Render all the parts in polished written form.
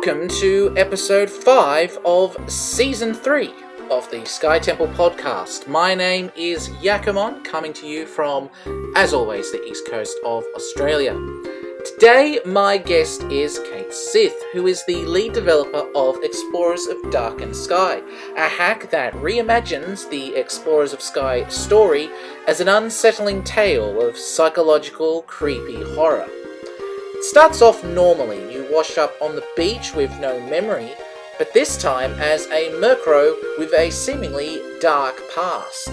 Welcome to episode 5 of season 3 of the SkyTemple Podcast. My name is Yakamon, coming to you from, as always, the east coast of Australia. Today, my guest is Cait Sith, who is the lead developer of Explorers of Darkened Sky, a hack that reimagines the Explorers of Sky story as an unsettling tale of psychological, creepy horror. It starts off normally. You wash up on the beach with no memory, but this time as a Murkrow with a seemingly dark past.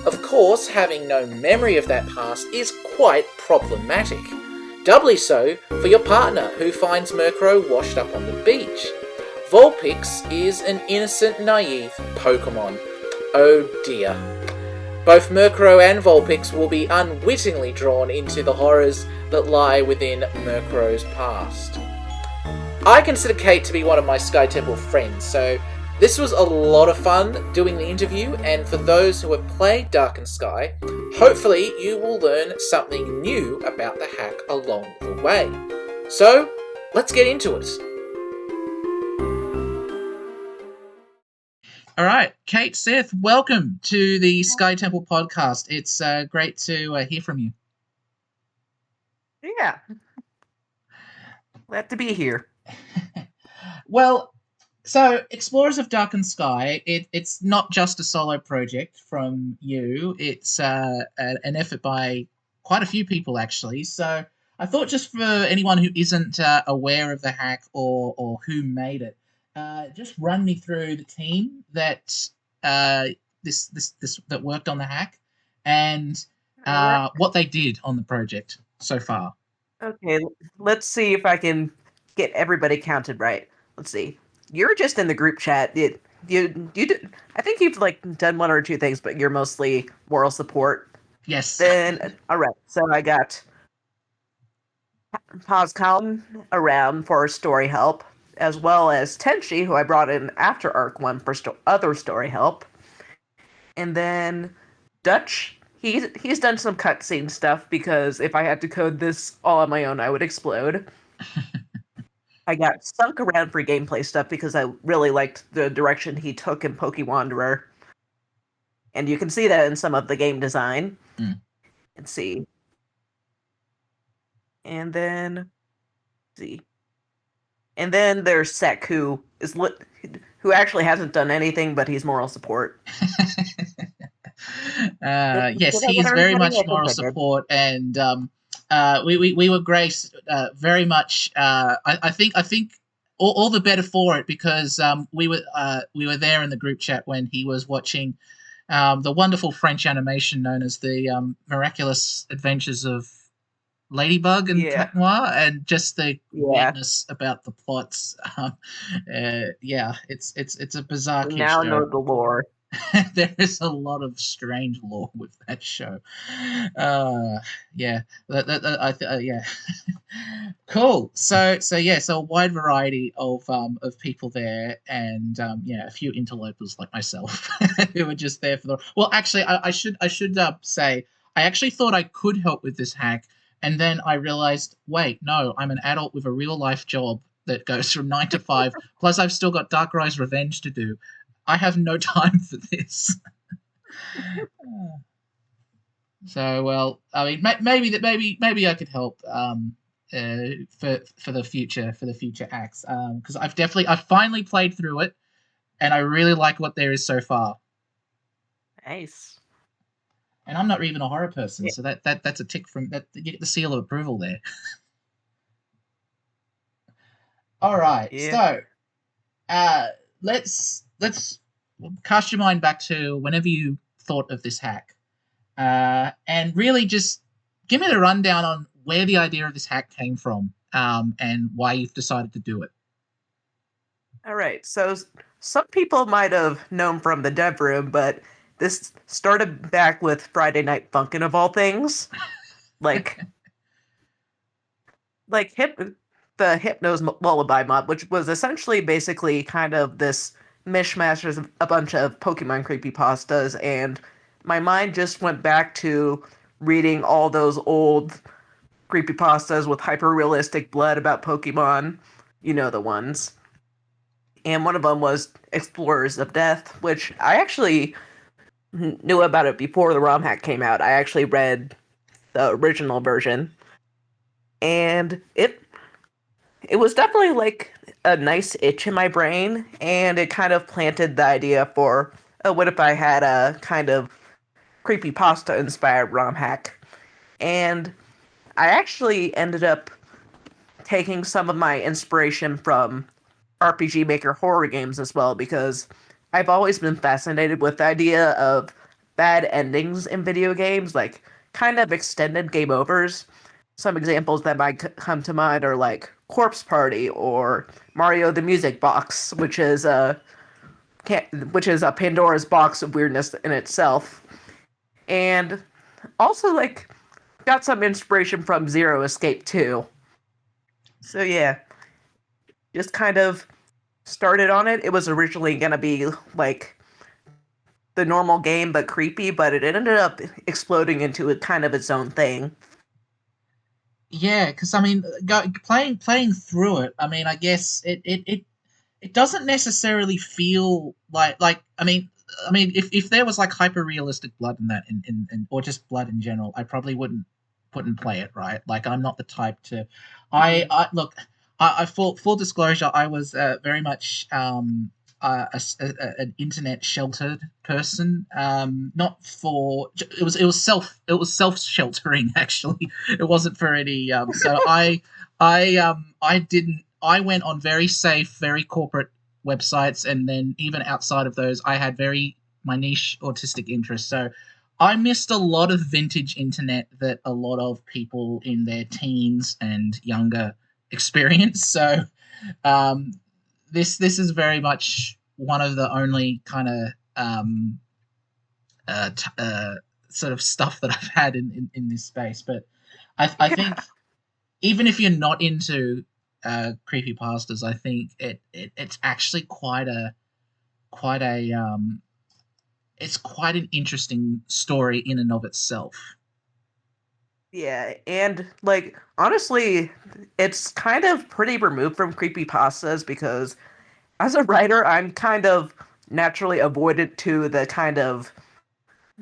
Of course, having no memory of that past is quite problematic. Doubly so for your partner, who finds Murkrow washed up on the beach. Vulpix is an innocent, naive Pokemon. Oh dear. Both Murkrow and Vulpix will be unwittingly drawn into the horrors that lie within Murkrow's past. I consider Cait to be one of my SkyTemple friends, so this was a lot of fun doing the interview, and for those who have played Darkened Sky, hopefully you will learn something new about the hack along the way. So, let's get into it. Alright, Cait Sith, welcome to the SkyTemple Podcast. It's great to hear from you. Yeah. Glad to be here. Well, so Explorers of Darkened Sky, it's not just a solo project from you. It's an effort by quite a few people, actually. So I thought, just for anyone who isn't aware of the hack or who made it, just run me through the team that that worked on the hack and what they did on the project so far. Okay, let's see if I can get everybody counted right. Let's see. You're just in the group chat. You did, I think you've done one or two things, but you're mostly moral support. Yes. Then all right. So I got Paz Calm around for story help, as well as Tenchi, who I brought in after Arc 1 for other story help. And then Dutch, he's done some cutscene stuff, because if I had to code this all on my own, I would explode. I got Sunk around for gameplay stuff, because I really liked the direction he took in Pokewanderer. And you can see that in some of the game design. Let's see. And then, And then there's Sek, who actually hasn't done anything, but he's moral support. Yes, he is very much moral support, and we were graced very much. I think all the better for it, because we were there in the group chat when he was watching the wonderful French animation known as the Miraculous Adventures of Ladybug and Cat Noir, and just the weirdness about the plots. It's a bizarre kid now show. Know the lore. There is a lot of strange lore with that show. Cool. So a wide variety of people there, and a few interlopers like myself who were just there for the. Well, actually, I should say I actually thought I could help with this hack. And then I realized, wait, no, I'm an adult with a real-life job that goes from 9 to 5, plus I've still got Darkrai's Revenge to do. I have no time for this. So, well, I mean, maybe I could help for the future acts, because I've finally played through it, and I really like what there is so far. Nice. And I'm not even a horror person, so that's a tick from that. You get the seal of approval there. All right, so let's cast your mind back to whenever you thought of this hack, and really just give me the rundown on where the idea of this hack came from, and why you've decided to do it. All right, so some people might have known from the dev room, but this started back with Friday Night Funkin', of all things. The Hypno's Lullaby mod, which was essentially basically kind of this mishmash of a bunch of Pokemon creepypastas, and my mind just went back to reading all those old creepypastas with hyper-realistic blood about Pokemon. You know the ones. and one of them was Explorers of Death, which I actually knew about it before the ROM hack came out. I actually read the original version, and it was definitely like a nice itch in my brain, and it kind of planted the idea for, oh, what if I had a kind of creepypasta inspired ROM hack? And I actually ended up taking some of my inspiration from RPG Maker horror games as well, because I've always been fascinated with the idea of bad endings in video games, like kind of extended game overs. Some examples that might come to mind are like Corpse Party or Mario the Music Box, which is a Pandora's box of weirdness in itself. And also like got some inspiration from Zero Escape 2. So yeah, just kind of started on it. It was originally going to be like the normal game but creepy, but it ended up exploding into a kind of its own thing. Yeah, because I mean, playing through it, I mean, I guess it doesn't necessarily feel like if there was like hyper realistic blood in that in or just blood in general, I probably wouldn't play it, right? Like I'm not the type to. I look. I full disclosure, I was very much an internet sheltered person. Not for it was self sheltering actually. It wasn't for any. So I didn't. I went on very safe, very corporate websites, and then even outside of those, I had my niche autistic interests. So I missed a lot of vintage internet that a lot of people in their teens and younger experience. So um, this is very much one of the only kind of sort of stuff that I've had in this space. But I think even if you're not into creepypastas, I think it's actually quite a it's quite an interesting story in and of itself. Yeah, and like honestly, it's kind of pretty removed from creepypastas because as a writer, I'm kind of naturally avoidant to the kind of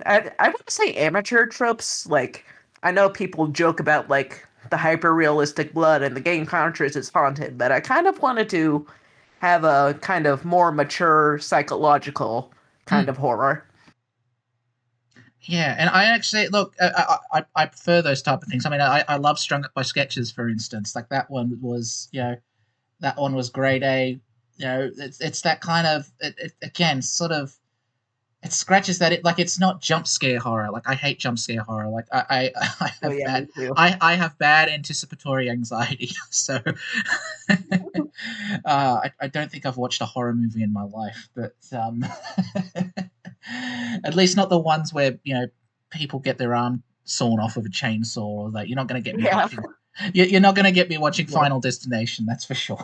I wouldn't say amateur tropes. Like I know people joke about like the hyper realistic blood and the game counters is haunted, but I kind of wanted to have a kind of more mature psychological kind Hmm. of horror. Yeah, and I actually look. I prefer those type of things. I mean, I love Strung Up by Sketches, for instance. Like that one was, that one was grade A. It's that kind of again sort of it scratches that it's not jump scare horror. Like I hate jump scare horror. Like I Oh have yeah, me bad too. I have bad anticipatory anxiety. So I don't think I've watched a horror movie in my life, but at least not the ones where people get their arm sawn off with a chainsaw, or that you're not going to get me Yeah, watching. You're not going to get me watching yeah, Final Destination, that's for sure.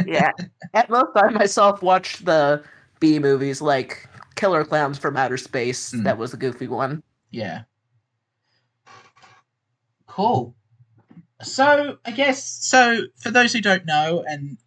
yeah. At most, I myself watched the B movies like Killer Clowns from Outer Space. Mm, That was a goofy one. yeah, cool. So I guess for those who don't know, and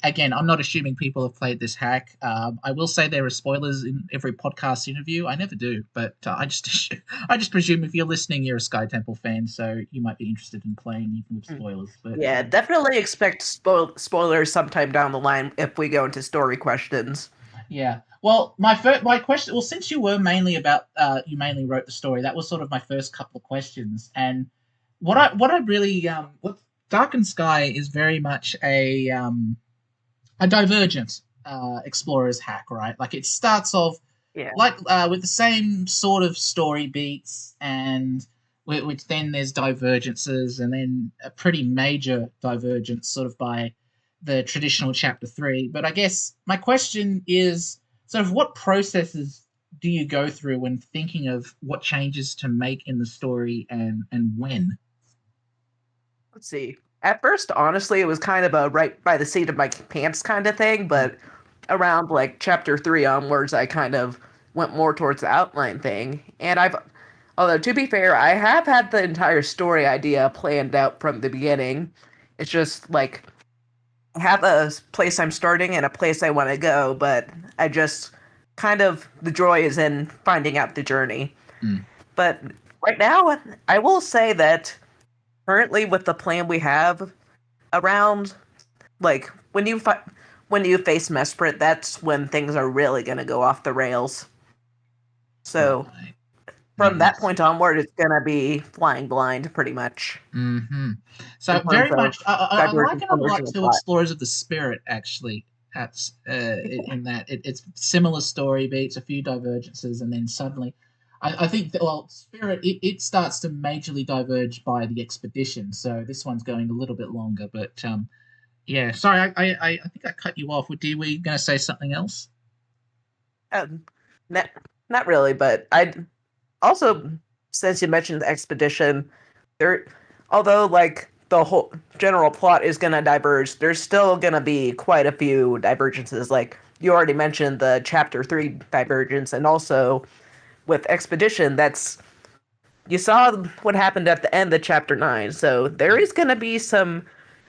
again, I'm not assuming people have played this hack. I will say there are spoilers in every podcast interview. I never do, but I just presume if you're listening, you're a SkyTemple fan, so you might be interested in playing even with spoilers. But Yeah, definitely expect spoilers sometime down the line if we go into story questions. yeah. Well, my question. Well, since you were mainly about you mainly wrote the story, that was sort of my first couple of questions. And what I really what Darkened Sky is very much a divergent explorer's hack, right? Like it starts off Yeah. like with the same sort of story beats, and which then there's divergences, and then a pretty major divergence, sort of by the traditional chapter three. But I guess my question is sort of what processes do you go through when thinking of what changes to make in the story and when? Let's see. At first, honestly, it was kind of a right by the seat of my pants kind of thing, Mm. but around like chapter 3 onwards, I kind of went more towards the outline thing. Although to be fair, I have had the entire story idea planned out from the beginning. It's just like have a place I'm starting and a place I want to go, but I just kind of the joy is in finding out the journey. Mm. But right now, I will say that currently with the plan we have around, like when you face Mesprit, that's when things are really going to go off the rails. So Right. from that Yes. point onward, it's going to be flying blind pretty much Hmm. in So terms very of much, I divergence liken it from a the lot original to plot. Explorers of the Spirit, actually. At, in that it's similar story beats, a few divergences, and then suddenly, I think that, well, Spirit it starts to majorly diverge by the expedition. So this one's going a little bit longer, but yeah. Sorry, I think I cut you off. Were you going to say something else? Um, not, not really, but I also, since you mentioned the expedition, there, although like the whole general plot is gonna diverge, there's still gonna be quite a few divergences. Like you already mentioned the chapter 3 divergence, and also with expedition, that's you saw what happened at the end of chapter 9. So there Yeah. is gonna be some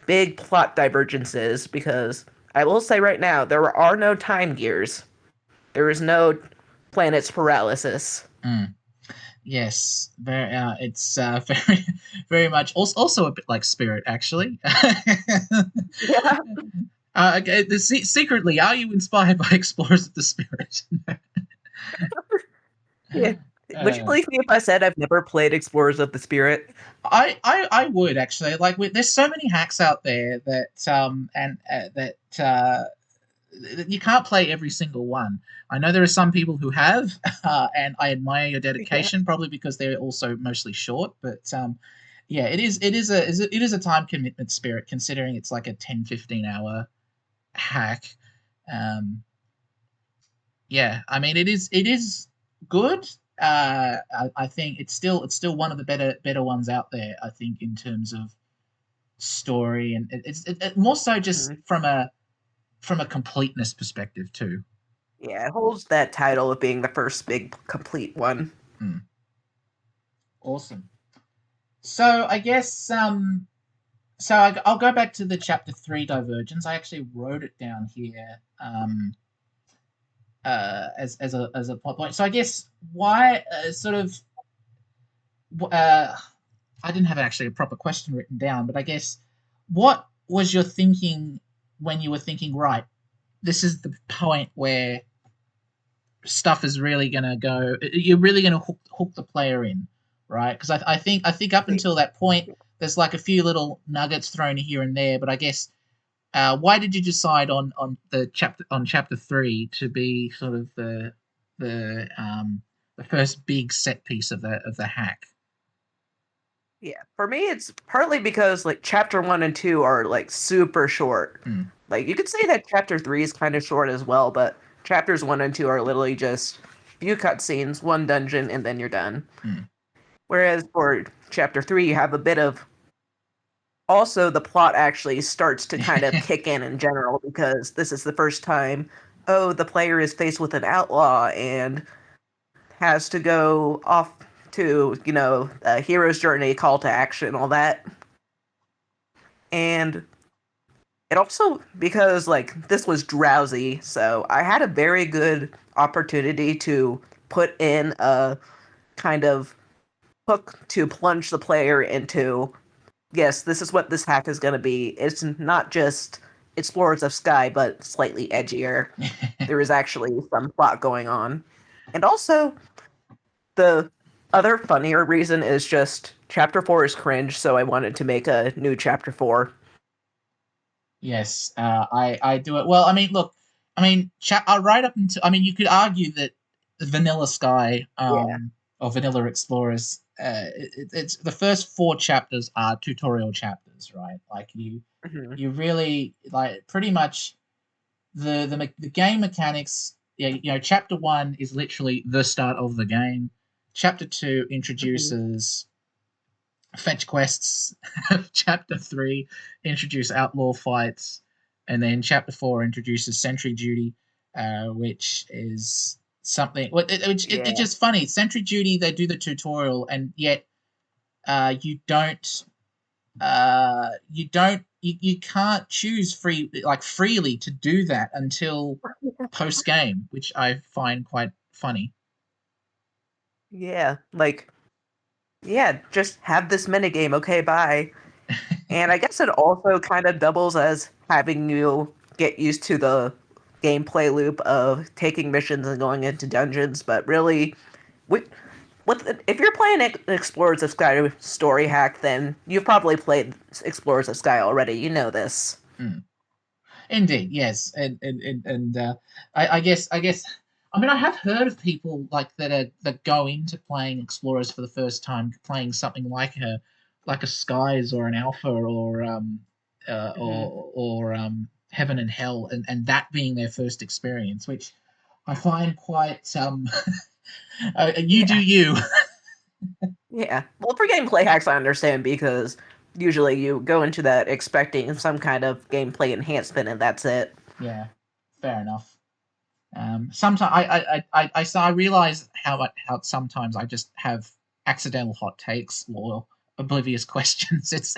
big plot divergences because I will say right now there are no time gears. There is no planet's paralysis. Mm. Yes, very. It's very, very much also a bit like Spirit, actually. Yeah. Okay, secretly, are you inspired by Explorers of the Spirit? Yeah. Would you uh, believe me if I said I've never played Explorers of the Spirit? I would actually like. There's so many hacks out there that that you can't play every single one. I know there are some people who have, and I admire your Yeah. dedication, probably because they're also mostly short. But yeah, it is a time commitment, Spirit, considering it's like a 10-15 hour hack. Um, yeah, I mean it is good. I think it's still one of the better ones out there. I think in terms of story, and it more so just Mhm. from a completeness perspective too. Yeah, it holds that title of being the first big complete one. Mm, awesome. So I guess I'll go back to the chapter 3 divergence. I actually wrote it down here as a plot point. So I guess why sort of uh, I didn't have actually a proper question written down, but I guess what was your thinking when you were thinking, right, this is the point where stuff is really going to go, you're really going to hook the player in, right? Because I think up until that point, there's like a few little nuggets thrown here and there, but I guess why did you decide on chapter 3 to be sort of the first big set piece of the hack? Yeah, for me, it's partly because like chapter 1 and 2 are like super short. Mm, Like you could say that chapter 3 is kind of short as well, but chapters 1 and 2 are literally just few cutscenes, one dungeon, and then you're done. mm. Whereas for chapter 3, you have a bit of also the plot actually starts to kind of kick in general because this is the first time the player is faced with an outlaw and has to go off to a hero's journey, call to action, all that. And it also because like this was drowsy, so I had a very good opportunity to put in a kind of hook to plunge the player into, yes, this is what this hack is going to be. It's not just Explorers of Sky, but slightly edgier. There is actually some plot going on. And also, the other funnier reason is just Chapter 4 is cringe, so I wanted to make a new Chapter 4. Yes, I do it well. I mean, look, I mean, right up until, I mean, you could argue that Vanilla Sky, Yeah. or Vanilla Explorers, it's the first 4 chapters are tutorial chapters, right? Like Hmm. you really like pretty much the game mechanics. Yeah, chapter 1 is literally the start of the game. Chapter 2 Hmm. introduces fetch quests. Chapter 3 introduce outlaw fights, and then chapter 4 introduces sentry duty, which is something. It's Yeah. just funny. Sentry duty, they do the tutorial, and yet you don't. you can't choose freely to do that until post game, which I find quite funny. Yeah, like, yeah, just have this minigame, okay, bye. And I guess it also kind of doubles as having you get used to the gameplay loop of taking missions and going into dungeons, but really, with, if you're playing Explorers of Sky story hack, then you've probably played Explorers of Sky already. You know this. Mm. Indeed, yes, and I guess I mean I have heard of people that go into playing Explorers for the first time, playing something like a Skies or an Alpha Hmm. or Heaven and Hell, and that being their first experience, which I find quite you do Yeah, you. yeah. Well, for gameplay hacks, I understand because usually you go into that expecting some kind of gameplay enhancement, and that's it. Yeah, fair enough. Sometimes I realize how sometimes I just have accidental hot takes or oblivious questions. It's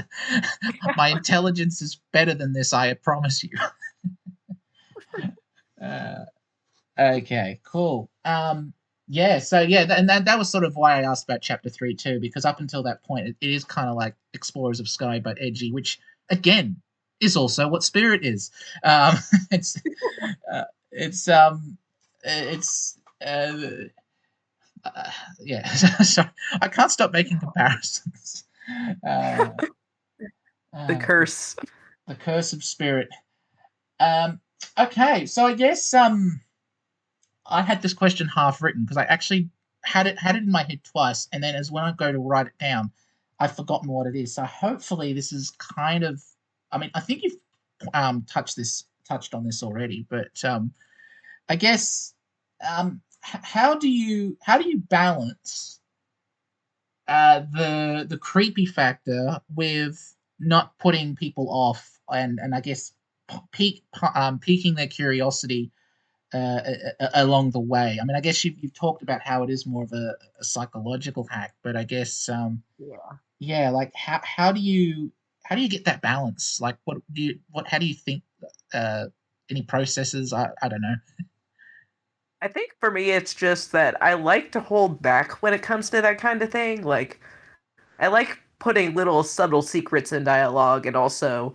my intelligence is better than this, I promise you. Uh, okay, cool. Yeah, so yeah, and that was sort of why I asked about chapter 3 too, because up until that point, it is kind of like Explorers of Sky but edgy, which again is also what Spirit is. Um, it's uh, it's um it's uh, yeah. So I can't stop making comparisons. Uh, The uh, curse. the curse of Spirit. Um, okay, so I guess I had this question half written because I actually had it in my head twice, and then as when I go to write it down, I've forgotten what it is. So hopefully this is kind of. I mean, I think you've touched on this already, but I guess how do you balance the creepy factor with not putting people off and I guess piquing their curiosity along the way. I mean, I guess you've talked about how it is more of a psychological hack, but I guess Yeah. yeah, like how do you get that balance? Like, how do you think? Uh, any processes? I don't know. I think for me, it's just that I like to hold back when it comes to that kind of thing. Like, I like putting little subtle secrets in dialogue, and also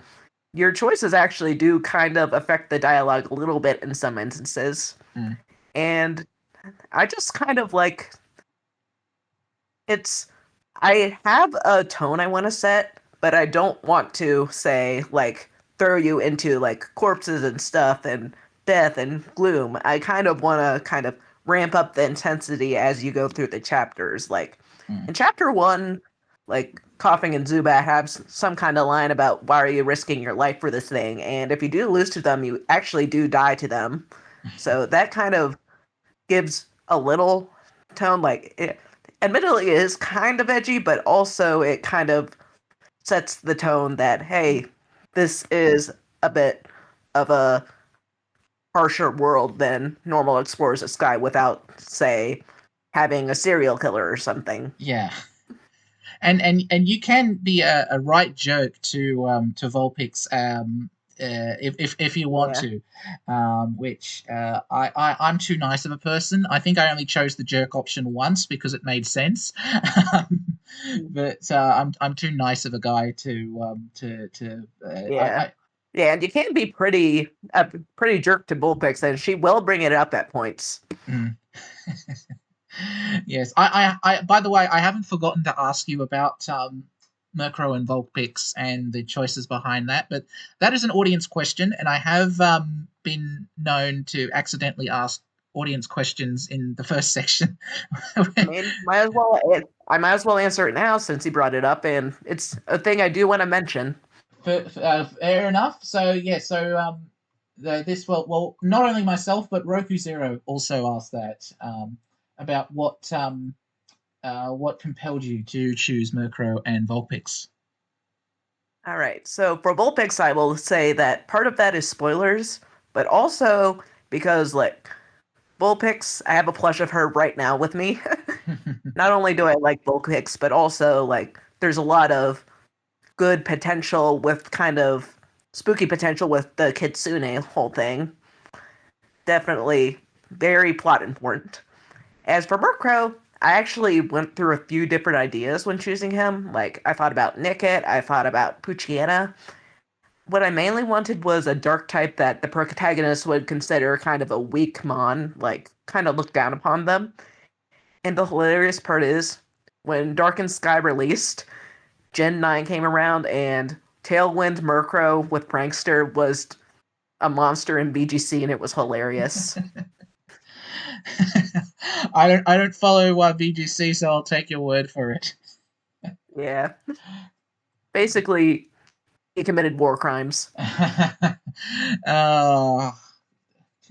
your choices actually do kind of affect the dialogue a little bit in some instances. Mm, And I just kind of like it's. I have a tone I want to set, but I don't want to say, like, throw you into, like, corpses and stuff and death and gloom. I kind of want to kind of ramp up the intensity as you go through the chapters. Like, mm. in chapter one, like, Coughing and Zubat have some kind of line about why are you risking your life for this thing, and if you do lose to them, you actually do die to them. So that kind of gives a little tone. Like, admittedly, it is kind of edgy, but also it kind of sets the tone that, hey, this is a bit of a harsher world than normal Explorers of Sky without, say, having a serial killer or something. Yeah, and you can be a right jerk to Vulpix if you want Yeah. to, which I'm too nice of a person. I think I only chose the jerk option once because it made sense, but I'm too nice of a guy to Yeah. Yeah, and you can be pretty jerk to Bullpix, and she will bring it up at points. mm. Yes, by the way, I haven't forgotten to ask you about Murkrow and Vulpix and the choices behind that, but that is an audience question, and I have been known to accidentally ask audience questions in the first section. I mean, I might as well answer it now since you brought it up, and it's a thing I do want to mention. Fair enough. So yeah, so this well, not only myself but Roku Zero also asked that about what compelled you to choose Murkrow and Vulpix. All right, so for Vulpix, I will say that part of that is spoilers, but also because, like, Vulpix, I have a plush of her right now with me. Not only do I like Vulpix, but also, like, there's a lot of good potential with kind of spooky potential with the Kitsune whole thing. Definitely very plot important. As for Murkrow, I actually went through a few different ideas when choosing him. Like, I thought about Nickit, I thought about Poochyena. What I mainly wanted was a dark type that the protagonist would consider kind of a weak mon, like, kind of look down upon them. And the hilarious part is, when Darkened Sky released, Gen 9 came around, and Tailwind Murkrow with Prankster was a monster in BGC, and it was hilarious. I don't follow BGC, so I'll take your word for it. Yeah. Basically, he committed war crimes. You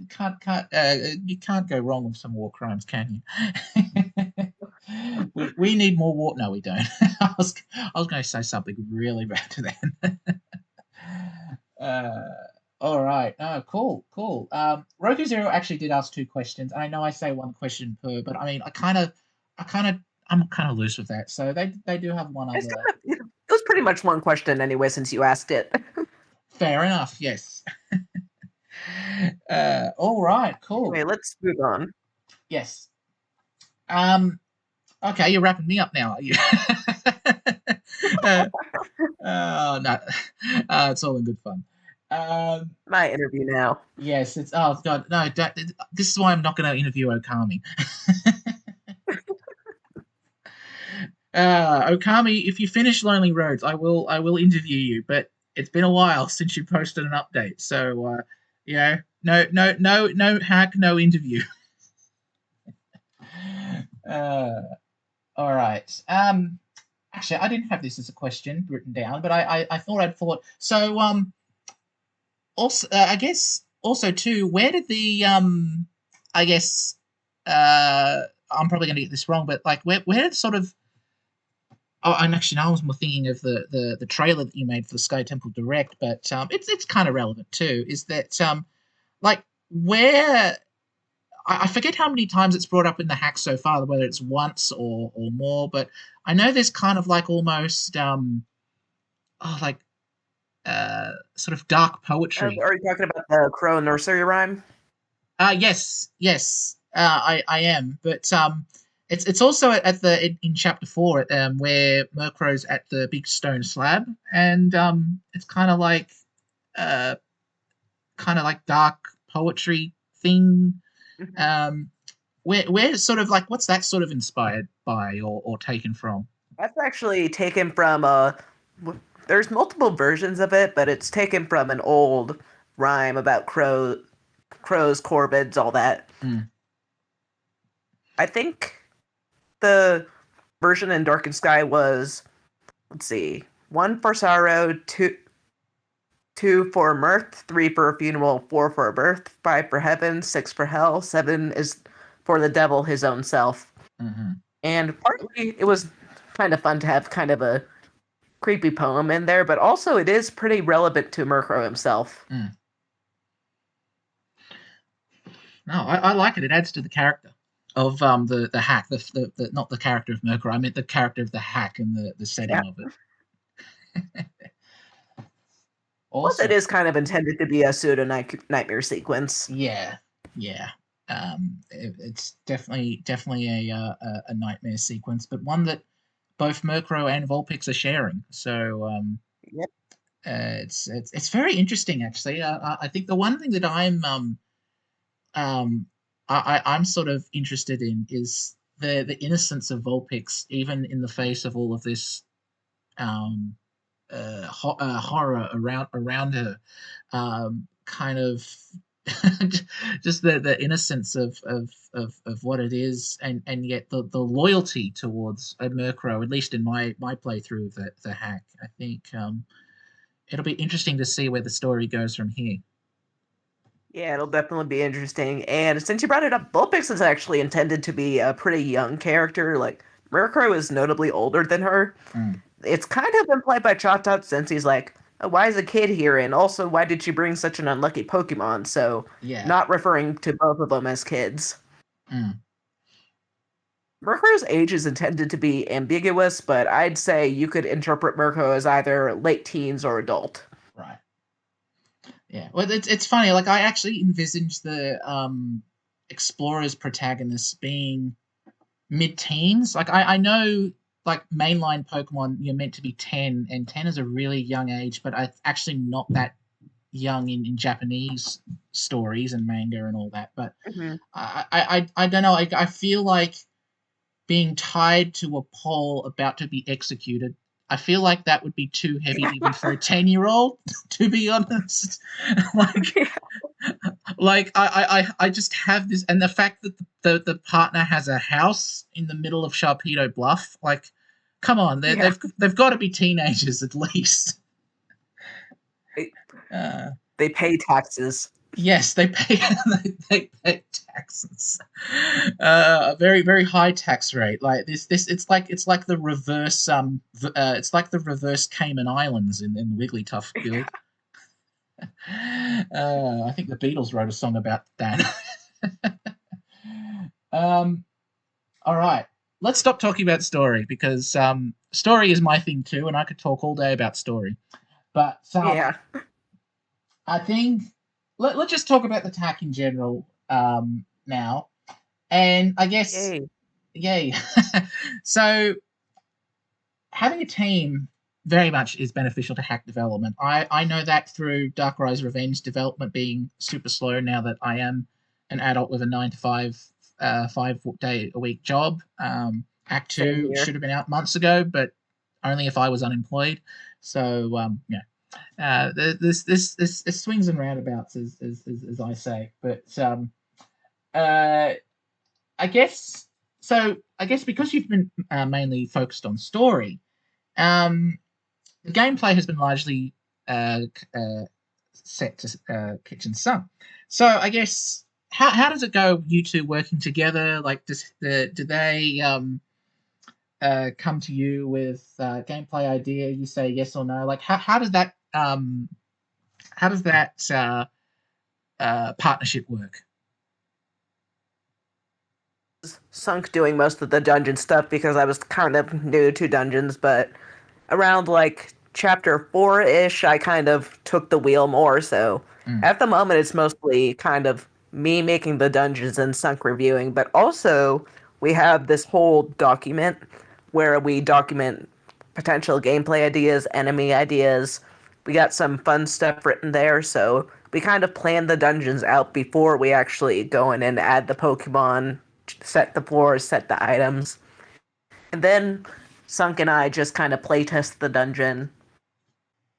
can't go wrong with some war crimes, can you? we need more war. No, we don't. I was going to say something really bad then. All right. Oh, cool. Roku Zero actually did ask 2 questions. I know I say 1 question per, but I mean, I'm kind of loose with that. So they do have one other. It was pretty much 1 question anyway, since you asked it. Fair enough. Yes. All right. Cool. Anyway, let's move on. Yes. Okay, you're wrapping me up now, are you? Oh no, it's all in good fun. My interview now. Yes, it's oh god, no. This is why I'm not going to interview Okami. Okami, if you finish Lonely Roads, I will interview you. But it's been a while since you posted an update, so no hack, no interview. All right. Actually, I didn't have this as a question written down, but I thought I'd thought. So also I guess also too, where did the I guess I'm probably going to get this wrong, but like where did sort of and actually, now I was more thinking of the trailer that you made for the SkyTemple Direct, but it's kind of relevant too. Is that like where I forget how many times it's brought up in the hack so far, whether it's once or more, but I know there's kind of like almost sort of dark poetry. Are you talking about the Crow nursery rhyme? Yes, I am, but it's also in chapter 4 where Murkrow's at the big stone slab, and it's kind of like dark poetry thing. Where sort of like what's that sort of inspired by or taken from? That's actually taken from there's multiple versions of it, but it's taken from an old rhyme about crows, corvids, all that. I think the version in Darkened Sky was, let's see, 1 for sorrow, 2 for mirth, 3 for a funeral, 4 for a birth, 5 for heaven, 6 for hell, 7 is for the devil his own self. Mm-hmm. And partly it was kind of fun to have kind of a creepy poem in there, but also it is pretty relevant to Murkrow himself. No, I like it. It adds to the character of the hack, the not the character of Murkrow. I meant the character of the hack and the setting of it. Plus, it is kind of intended to be a pseudo nightmare sequence. Yeah. It's definitely a nightmare sequence, but one that both Murkrow and Vulpix are sharing. So yep. It's very interesting, actually. I think the one thing that I'm sort of interested in is the innocence of Vulpix, even in the face of all of this horror around her, kind of just the innocence of what it is, and yet the loyalty towards a Murkrow, at least in my playthrough of the hack. I think it'll be interesting to see where the story goes from here. Yeah, it'll definitely be interesting. And since you brought it up, Vulpix is actually intended to be a pretty young character. Like, Murkrow is notably older than her. It's kind of implied by Chatot, since he's like, oh, why is a kid here? And also, why did you bring such an unlucky Pokemon? So, not referring to both of them as kids. Mirko's age is intended to be ambiguous, but I'd say you could interpret Mirko as either late teens or adult. Right. Yeah. Well, it's funny. Like, I actually envisaged the Explorers protagonists being mid-teens. Like, I know, like, mainline Pokemon, you're meant to be 10, and 10 is a really young age, but it's actually not that young in Japanese stories and manga and all that. But I don't know. I feel like being tied to a pole about to be executed. I feel like that would be too heavy even for a 10-year-old, to be honest. I just have this, and the fact that the partner has a house in the middle of Sharpedo Bluff, like, come on, they've got to be teenagers at least. They pay taxes. Yes, they pay taxes. A very, very high tax rate. Like this it's like the reverse it's like the reverse Cayman Islands in the Wigglytuff guild. I think the Beatles wrote a song about that. All right. Let's stop talking about story, because story is my thing too, and I could talk all day about story. But I think let's just talk about the TAC in general now. And I guess, yay. So having a team very much is beneficial to hack development. I know that through Darkrai's Revenge development being super slow now that I am an adult with a 9-to-5, 5-day-a-week job. Act 2 should have been out months ago, but only if I was unemployed. So, this swings and roundabouts, as I say. But I guess because you've been mainly focused on story, the gameplay has been largely set to Kitchen Sunk. So I guess how does it go? You two working together? Like, do they come to you with gameplay idea? You say yes or no. Like, how does that partnership work? Sunk doing most of the dungeon stuff because I was kind of new to dungeons, but around like chapter 4-ish, I kind of took the wheel more. So at the moment, it's mostly kind of me making the dungeons and Sunk reviewing. But also, we have this whole document where we document potential gameplay ideas, enemy ideas. We got some fun stuff written there, so we kind of plan the dungeons out before we actually go in and add the Pokemon, set the floors, set the items. And then Sunk and I just kind of playtest the dungeon.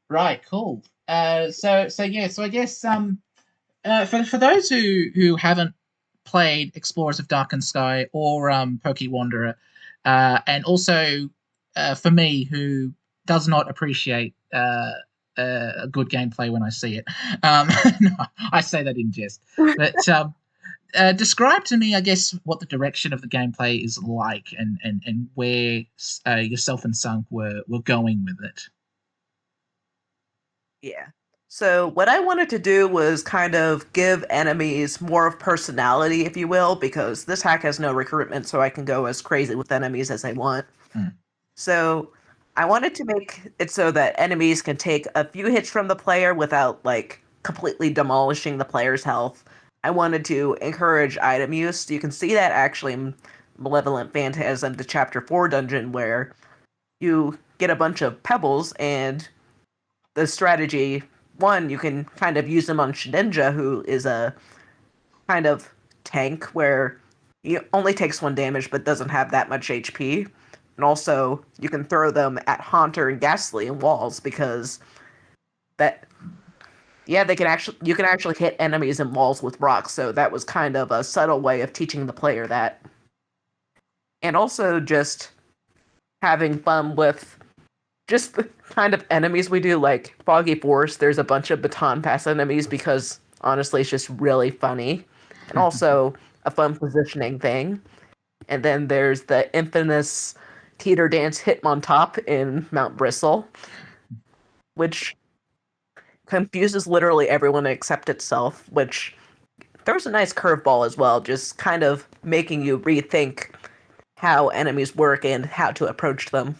Right, cool. So I guess for those who haven't played Explorers of Darkened Sky or Poke Wanderer, and also for me, who does not appreciate a good gameplay when I see it, no, I say that in jest. But describe to me, I guess, what the direction of the gameplay is like, and where yourself and Sunk were going with it. Yeah. So what I wanted to do was kind of give enemies more of personality, if you will, because this hack has no recruitment, so I can go as crazy with enemies as I want. So I wanted to make it so that enemies can take a few hits from the player without, like, completely demolishing the player's health. I wanted to encourage item use. You can see that actually in Malevolent Phantasm, the Chapter 4 dungeon, where you get a bunch of pebbles, and the strategy, one, you can kind of use them on Shedinja, who is a kind of tank where he only takes 1 damage but doesn't have that much HP. And also, you can throw them at Haunter and Ghastly and walls because you can actually hit enemies and walls with rocks, so that was kind of a subtle way of teaching the player that. And also just having fun with just the kind of enemies we do, like Foggy Forest, there's a bunch of baton pass enemies because, honestly, it's just really funny. And also a fun positioning thing. And then there's the infamous Teeter Dance Hitmontop in Mount Bristle, which confuses literally everyone except itself, which there's a nice curveball as well, just kind of making you rethink how enemies work and how to approach them.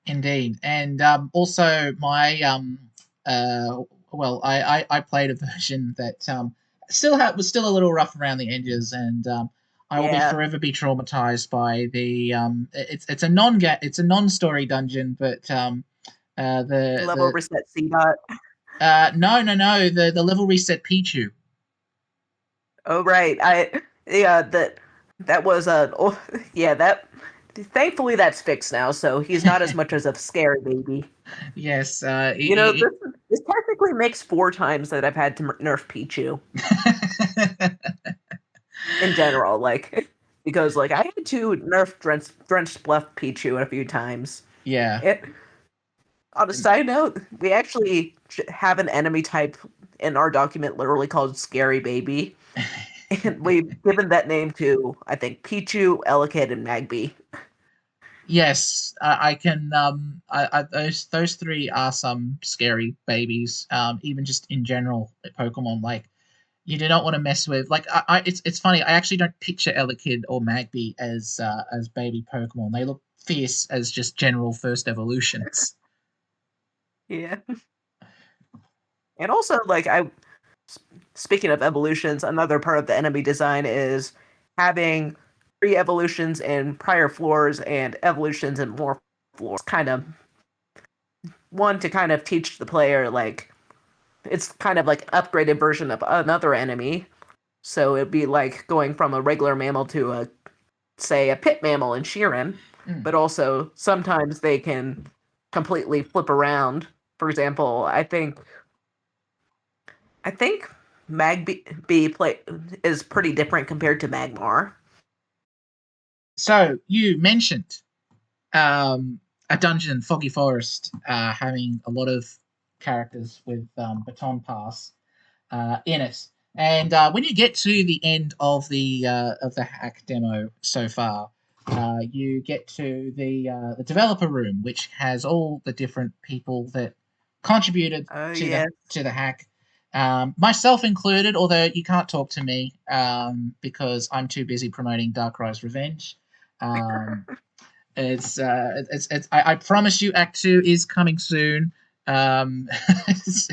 Indeed, and also my I played a version that was still a little rough around the edges, and I will forever be traumatized by the it's a non-story dungeon, but level reset C dot. No, the level reset Pichu. Oh right, that was that. Thankfully, that's fixed now, so he's not as much as a scary baby. Yes, this technically makes 4 times that I've had to nerf Pichu. In general, because I had to nerf Drenched Bluff Pichu a few times. Yeah. On a side note, we actually have an enemy type in our document literally called Scary Baby. And we've given that name to, I think, Pichu, Elekid, and Magby. Yes, I can. Those 3 are some scary babies. Even just in general, Pokemon, you do not want to mess with. It's funny. I actually don't picture Elekid or Magby as baby Pokemon. They look fierce as just general first evolutions. Yeah. And also, speaking of evolutions, another part of the enemy design is having 3 evolutions in prior floors and evolutions in more floors. One to kind of teach the player, it's kind of like an upgraded version of another enemy. So it'd be like going from a regular mammal to say a pit mammal in Sheeran. But also sometimes they can completely flip around. For example, I think Magby is pretty different compared to Magmar. So you mentioned a dungeon, Foggy Forest, having a lot of characters with Baton Pass in it, and when you get to the end of the hack demo so far, you get to the developer room, which has all the different people that contributed to the hack. Myself included, although you can't talk to me because I'm too busy promoting Darkrai's Revenge. I promise you, Act 2 is coming soon. It's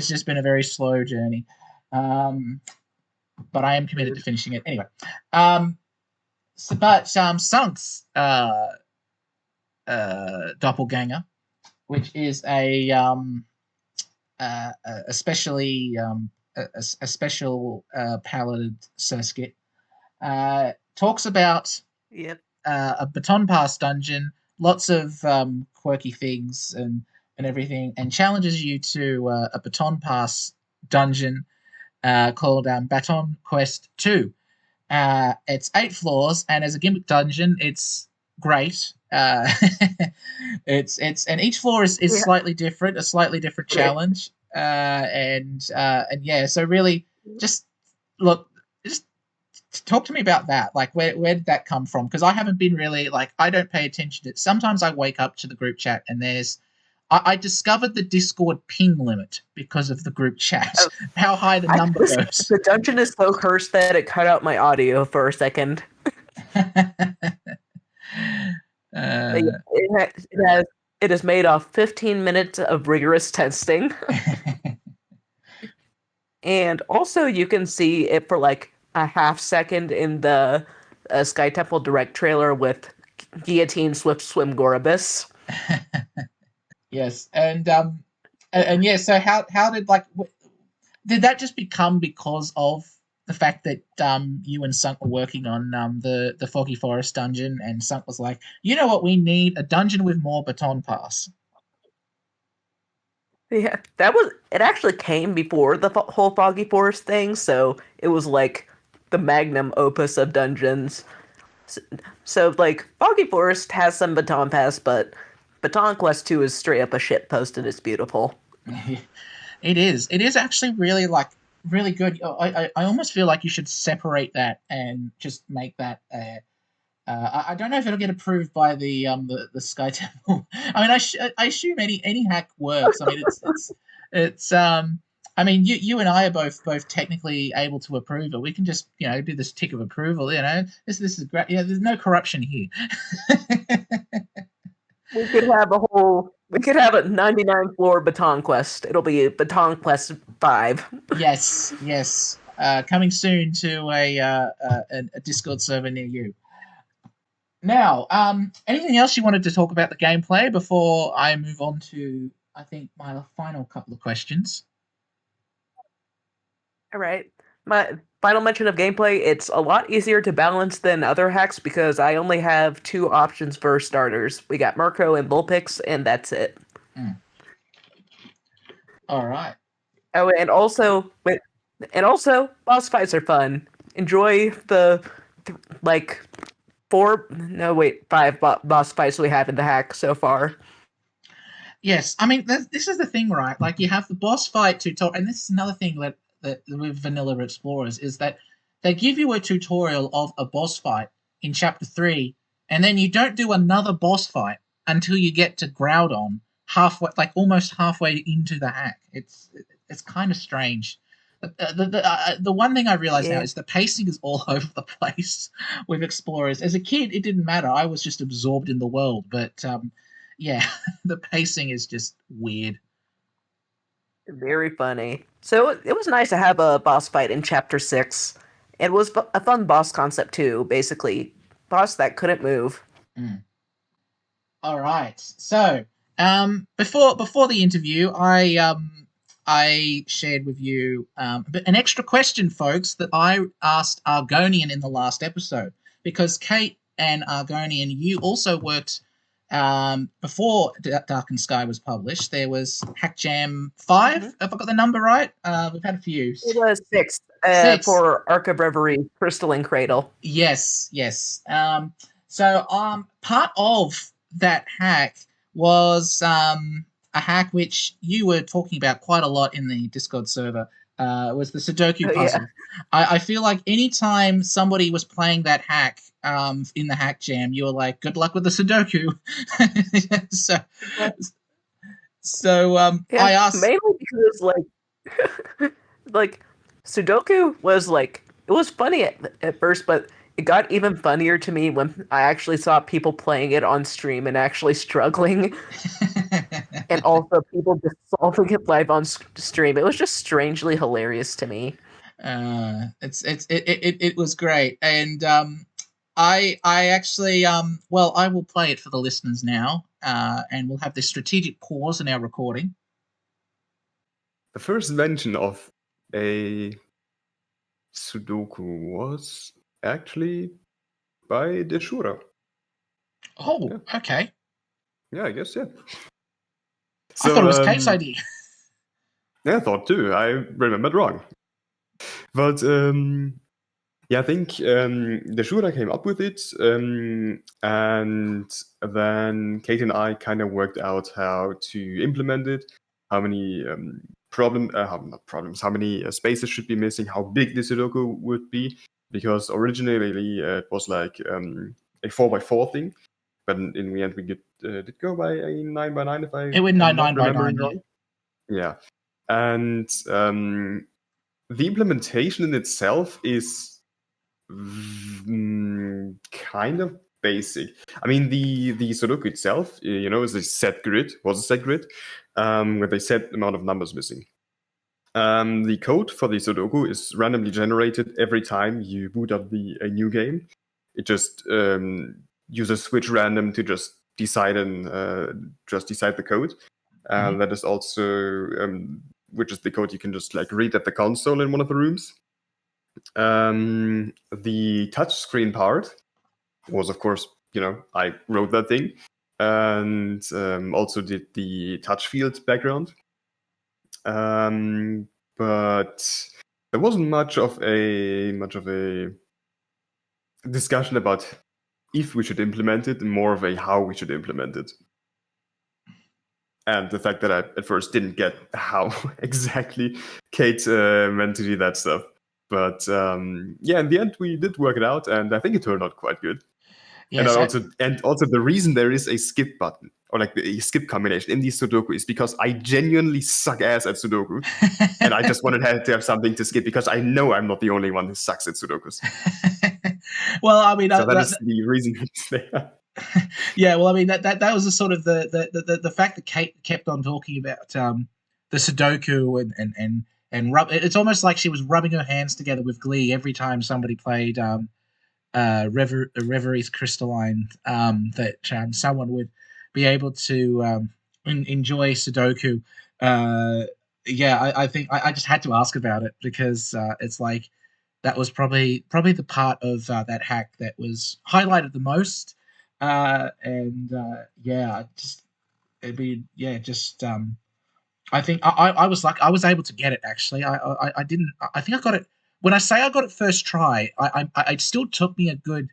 just been a very slow journey, but I am committed to finishing it anyway. Sunk's doppelganger, which is a especially a special paladin Surskit, talks about a Baton Pass dungeon, lots of quirky things and everything, and challenges you to a Baton Pass dungeon called Baton Quest 2. It's 8 floors, and as a gimmick dungeon, it's great. And each floor is slightly different, a slightly different challenge, and so really, just talk to me about that. Where did that come from? Because I haven't been really I don't pay attention to it. Sometimes I wake up to the group chat and I discovered the Discord ping limit because of the group chat. How high the number goes. The dungeon is so cursed that it cut out my audio for a second. It is made off 15 minutes of rigorous testing. And also you can see it for a half second in the SkyTemple Direct trailer with Guillotine Swift Swim Goribus. Yes, and yeah. So how did that just become because of the fact that you and Sunk were working on the Foggy Forest dungeon, and Sunk was like, you know what, we need a dungeon with more Baton Pass. Yeah, it actually came before the whole Foggy Forest thing, so it was like the magnum opus of dungeons. So Foggy Forest has some Baton Pass, but Baton Quest 2 is straight up a shit post and it's beautiful. It is. It is actually really really good. I almost feel like you should separate that and just make that. I don't know if it'll get approved by the SkyTemple. I mean, I assume any hack works. I mean, it's I mean, you and I are both technically able to approve it. We can just do this tick of approval. This is great. Yeah, there's no corruption here. We could have a whole. We could have a 99 floor Baton Quest. It'll be Baton Quest 5. Yes, yes. Coming soon to a Discord server near you. Now, anything else you wanted to talk about the gameplay before I move on to, I think, my final couple of questions? All right. My final mention of gameplay, it's a lot easier to balance than other hacks because I only have 2 options for starters. We got Mirko and Bullpix, and that's it. All right. Oh, and also, boss fights are fun. Enjoy the, 5 boss fights we have in the hack so far. Yes, I mean, this is the thing, right? Like, you have the boss fight tutorial, and this is another thing that with vanilla Explorers is that they give you a tutorial of a boss fight in Chapter 3, and then you don't do another boss fight until you get to Groudon almost halfway into the hack. It's kind of strange. The one thing I realize now is the pacing is all over the place with Explorers. As a kid, it didn't matter. I was just absorbed in the world, but the pacing is just weird. Very funny. So it was nice to have a boss fight in Chapter 6. It was a fun boss concept too, basically. Boss that couldn't move. All right. So, before the interview, I shared with you an extra question, folks, that I asked Argonian in the last episode, because Cait and Argonian, you also worked before Darkened Sky was published. There was Hack Jam 5, if I got the number right. We've had a few. It was 6 for Arc of Reverie, Crystalline Cradle. Yes. So part of that hack was a hack which you were talking about quite a lot in the Discord server. Was the Sudoku puzzle. Yeah. I feel like anytime somebody was playing that hack in the hack jam, you were like, good luck with the Sudoku. I asked... Mainly because, like Sudoku was, it was funny at first, but it got even funnier to me when I actually saw people playing it on stream and actually struggling. And also people just solving it live on stream. It was just strangely hilarious to me. It was great, and I actually I will play it for the listeners now, and we'll have this strategic pause in our recording. The first mention of a Sudoku was actually by Deshura. Oh, yeah. Okay. Yeah, I guess, yeah. So, I thought it was Cait's idea. Yeah, I thought too. I remembered wrong. But I think Deshura came up with it, and then Cait and I kind of worked out how to implement it, how many how many spaces should be missing, how big the Sudoku would be, because originally it was like a 4x4 thing, but in the end we did go by a 9x9 if I it went 9x9 wrong. Yeah, and the implementation in itself is kind of basic. I mean, the Sudoku itself, is a set grid, with a set amount of numbers missing. The code for the Sudoku is randomly generated every time you boot up a new game. It just uses switch random to just decide the code. That is also which is the code you can just read at the console in one of the rooms. The touchscreen part was, of course, I wrote that thing, and also did the touch field background. But there wasn't much of a discussion about if we should implement it, and more of a how we should implement it. And the fact that I at first didn't get how exactly Cait meant to do that stuff. But in the end, we did work it out, and I think it turned out quite good. And Yes, also the reason there is a skip button or like a skip combination in these Sudoku is because I genuinely suck ass at Sudoku, and I just wanted to have something to skip because I know I'm not the only one who sucks at Sudokus. well, I mean, So that is the reason it's there. Yeah, well, I mean that was the sort of the fact that Cait kept on talking about the Sudoku and it's almost like she was rubbing her hands together with glee every time somebody played Reverie's Crystalline, that someone would be able to enjoy Sudoku. I think I just had to ask about it because it's like that was probably the part of that hack that was highlighted the most. I think I was like I was able to get it actually. I didn't. I think I got it. When I say I got it first try, it still took me a good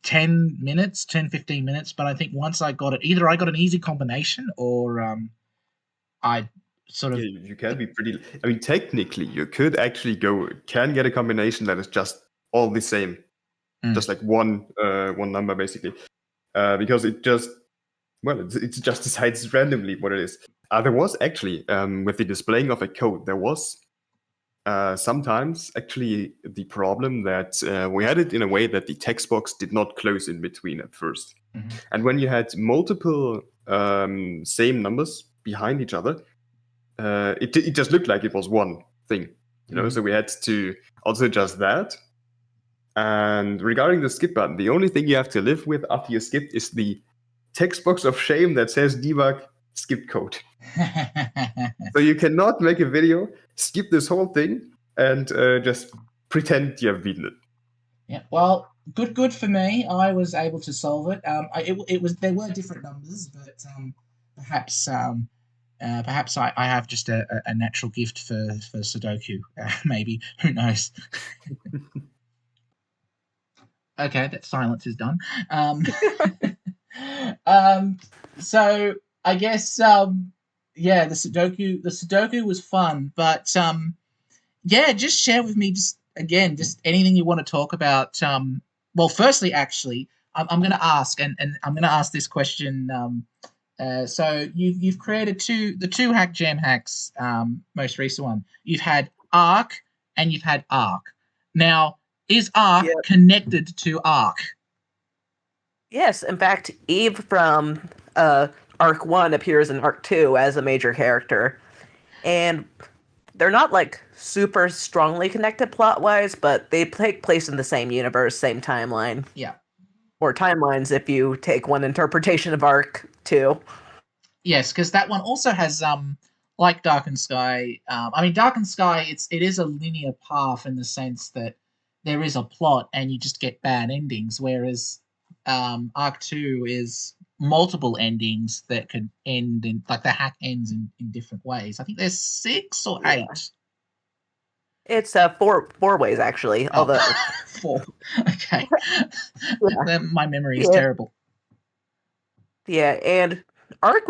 10 minutes, 10, 15 minutes. But I think once I got it, either I got an easy combination or I sort of. Yeah, you can be pretty. I mean, technically, you could actually get a combination that is just all the same, just like one number basically, because it just it just decides randomly what it is. There was actually with the displaying of a code, there was sometimes actually the problem that we had it in a way that the text box did not close in between at first, and when you had multiple same numbers behind each other. It just looked like it was one thing, so we had to also adjust that. And regarding the skip button, the only thing you have to live with after you skip is the text box of shame that says debug skip code. So you cannot make a video, skip this whole thing, and just pretend you have beaten it. Yeah, well, good for me. I was able to solve it. It was there were different numbers, but perhaps I have just a natural gift for Sudoku. Maybe, who knows? Okay, that silence is done. So I guess the Sudoku was fun, but just share with me just anything you want to talk about. Well, firstly, actually, I'm going to ask, and I'm going to ask this question. So you've created the two hack jam hacks. Most recent one, you've had Arc and you've had Arc. Now, is Arc connected to Arc? Yes, in fact, Eve from Arc 1 appears in Arc 2 as a major character. And they're not like super strongly connected plot-wise, but they take place in the same universe, same timeline. Yeah. Or timelines if you take one interpretation of Arc 2. Yes, because that one also has like Darkened Sky. Darkened Sky, it is a linear path in the sense that there is a plot and you just get bad endings, whereas Arc 2 is multiple endings that could end in, like the hack ends in different ways. I think there's 6 or 8. It's four ways actually. Oh. Although 4. Okay. My memory is terrible. Yeah, and Arc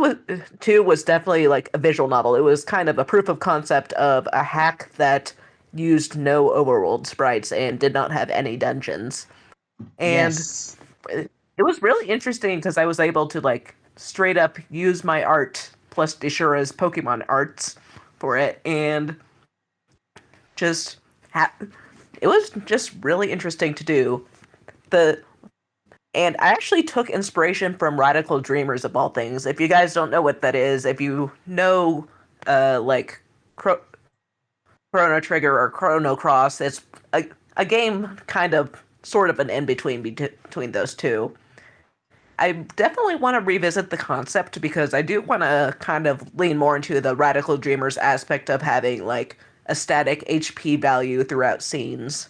2 was definitely like a visual novel. It was kind of a proof of concept of a hack that used no overworld sprites and did not have any dungeons. And it was really interesting because I was able to like straight up use my art plus Deshura's Pokemon arts for it, and just it was just really interesting to do. And I actually took inspiration from Radical Dreamers of all things. If you guys don't know what that is, if you know like Chrono Trigger or Chrono Cross, it's a game kind of sort of an in-between between those two. I definitely want to revisit the concept because I do want to kind of lean more into the Radical Dreamers aspect of having like a static HP value throughout scenes.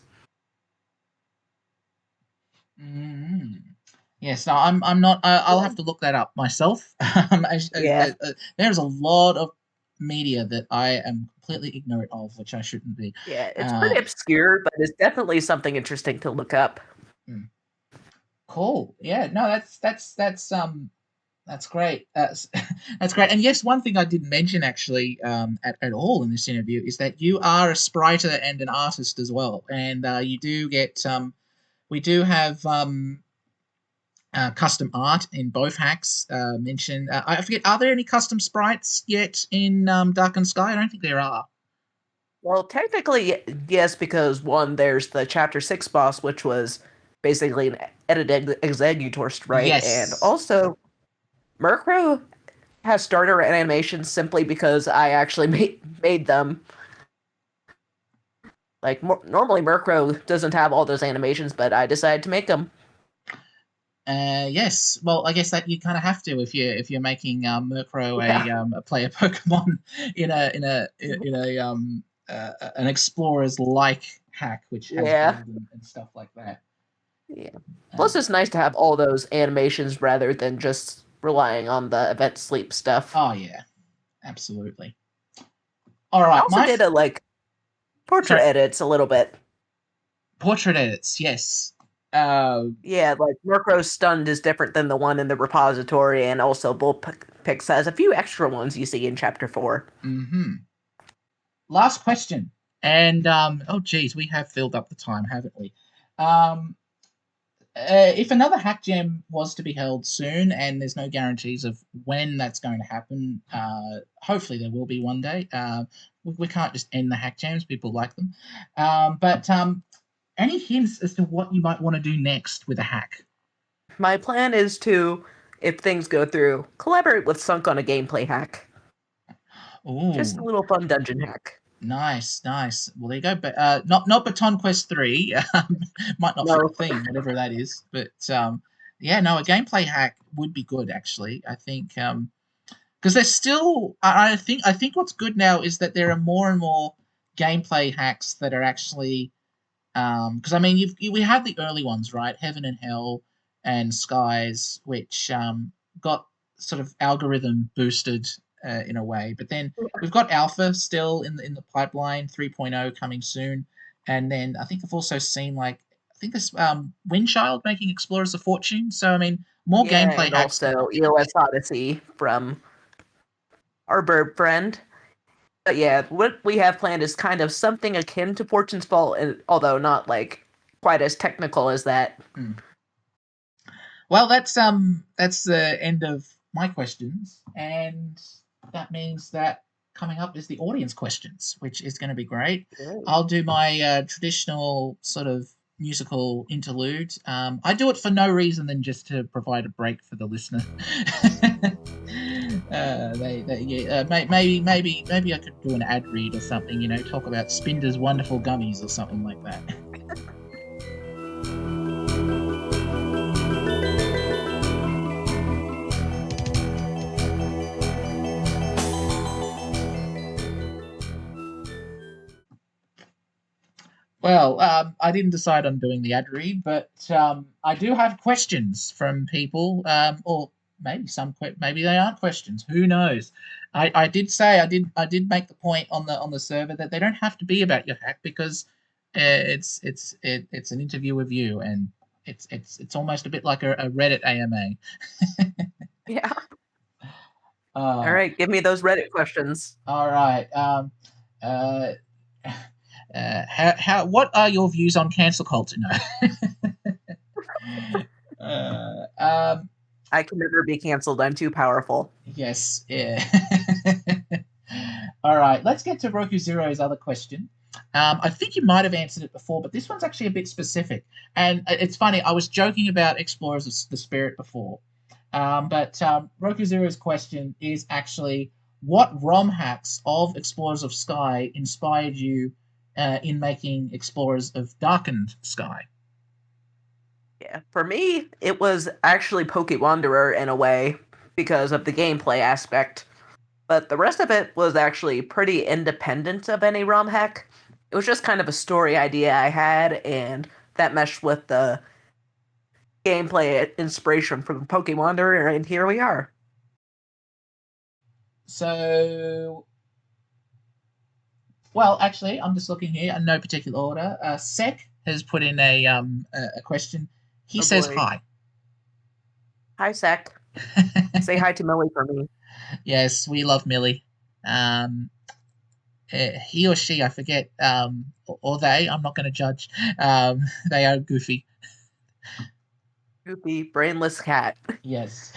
Yes, no, I'm not. I'll have to look that up myself. There's a lot of media that I am completely ignorant of, which I shouldn't be. Yeah, it's pretty obscure, but it's definitely something interesting to look up. Cool. Yeah. No, that's great. That's great. And yes, one thing I didn't mention actually at all in this interview is that you are a spriter and an artist as well, and you do get we do have custom art in both hacks. Mentioned. I forget. Are there any custom sprites yet in Darkened Sky? I don't think there are. Well, technically, yes, because one, there's the Chapter 6 boss, which was basically an edited executor sprite, Yes. and also Murkrow has starter animations simply because I actually made them. Like, normally Murkrow doesn't have all those animations, but I decided to make them. Yes. Well, I guess that you kind of have to if you're making Murkrow a player Pokemon in an explorer's like hack, which has build and stuff like that. Yeah. Plus, it's nice to have all those animations rather than just relying on the event sleep stuff. Oh yeah, absolutely. All right. I also did portrait edits a little bit. Portrait edits, yes. Like Murkrow's stunned is different than the one in the repository, and also Bullpix has a few extra ones you see in Chapter 4. Mm-hmm. Last question, and oh geez, we have filled up the time, haven't we? If another hack gem was to be held soon, and there's no guarantees of when that's going to happen, hopefully there will be one day. We can't just end the hack gems; people like them. But any hints as to what you might want to do next with a hack? My plan is to, if things go through, collaborate with Sunk on a gameplay hack. Ooh. Just a little fun dungeon hack. Nice. Well, there you go. But not Baton Quest 3. Might not fit the theme, whatever that is. But a gameplay hack would be good actually. I think because there's still. I think what's good now is that there are more and more gameplay hacks that are actually. Because I mean, we had the early ones, right? Heaven and Hell and Skies, which got sort of algorithm boosted in a way. But then we've got Alpha still in the pipeline, 3.0 coming soon, and then I think I've also seen this Windchild making Explorers of Fortune. So I mean, more gameplay and hacks. Also EOS Odyssey from our bird friend. But yeah, what we have planned is kind of something akin to Fortune's Fault, although not quite as technical as that. Well, that's the end of my questions, and that means that coming up is the audience questions, which is going to be great. I'll do my traditional sort of musical interlude. I do it for no reason than just to provide a break for the listener. Maybe I could do an ad read or something, talk about Spinder's wonderful gummies or something like that. Well, I didn't decide on doing the ad read, but I do have questions from people, or maybe they aren't questions. Who knows? I did say I did make the point on the server that they don't have to be about your hack because it's an interview with you, and it's almost a bit like a Reddit AMA. Yeah. All right, give me those Reddit questions. All right. What are your views on cancel culture? No. I can never be canceled. I'm too powerful. Yes. Yeah. All right. Let's get to Roku Zero's other question. I think you might have answered it before, but this one's actually a bit specific. And it's funny. I was joking about Explorers of the Spirit before. But Roku Zero's question is actually, what ROM hacks of Explorers of Sky inspired you in making Explorers of Darkened Sky? Yeah, for me, it was actually Poke Wanderer in a way because of the gameplay aspect. But the rest of it was actually pretty independent of any ROM hack. It was just kind of a story idea I had, and that meshed with the gameplay inspiration from Poke Wanderer, and here we are. So, well, actually, I'm just looking here in no particular order. Sek has put in a question. He says hi. Hi, Sek. Say hi to Millie for me. Yes, we love Millie. He or she, I forget, or they, I'm not going to judge. They are goofy. Goofy, brainless cat. Yes.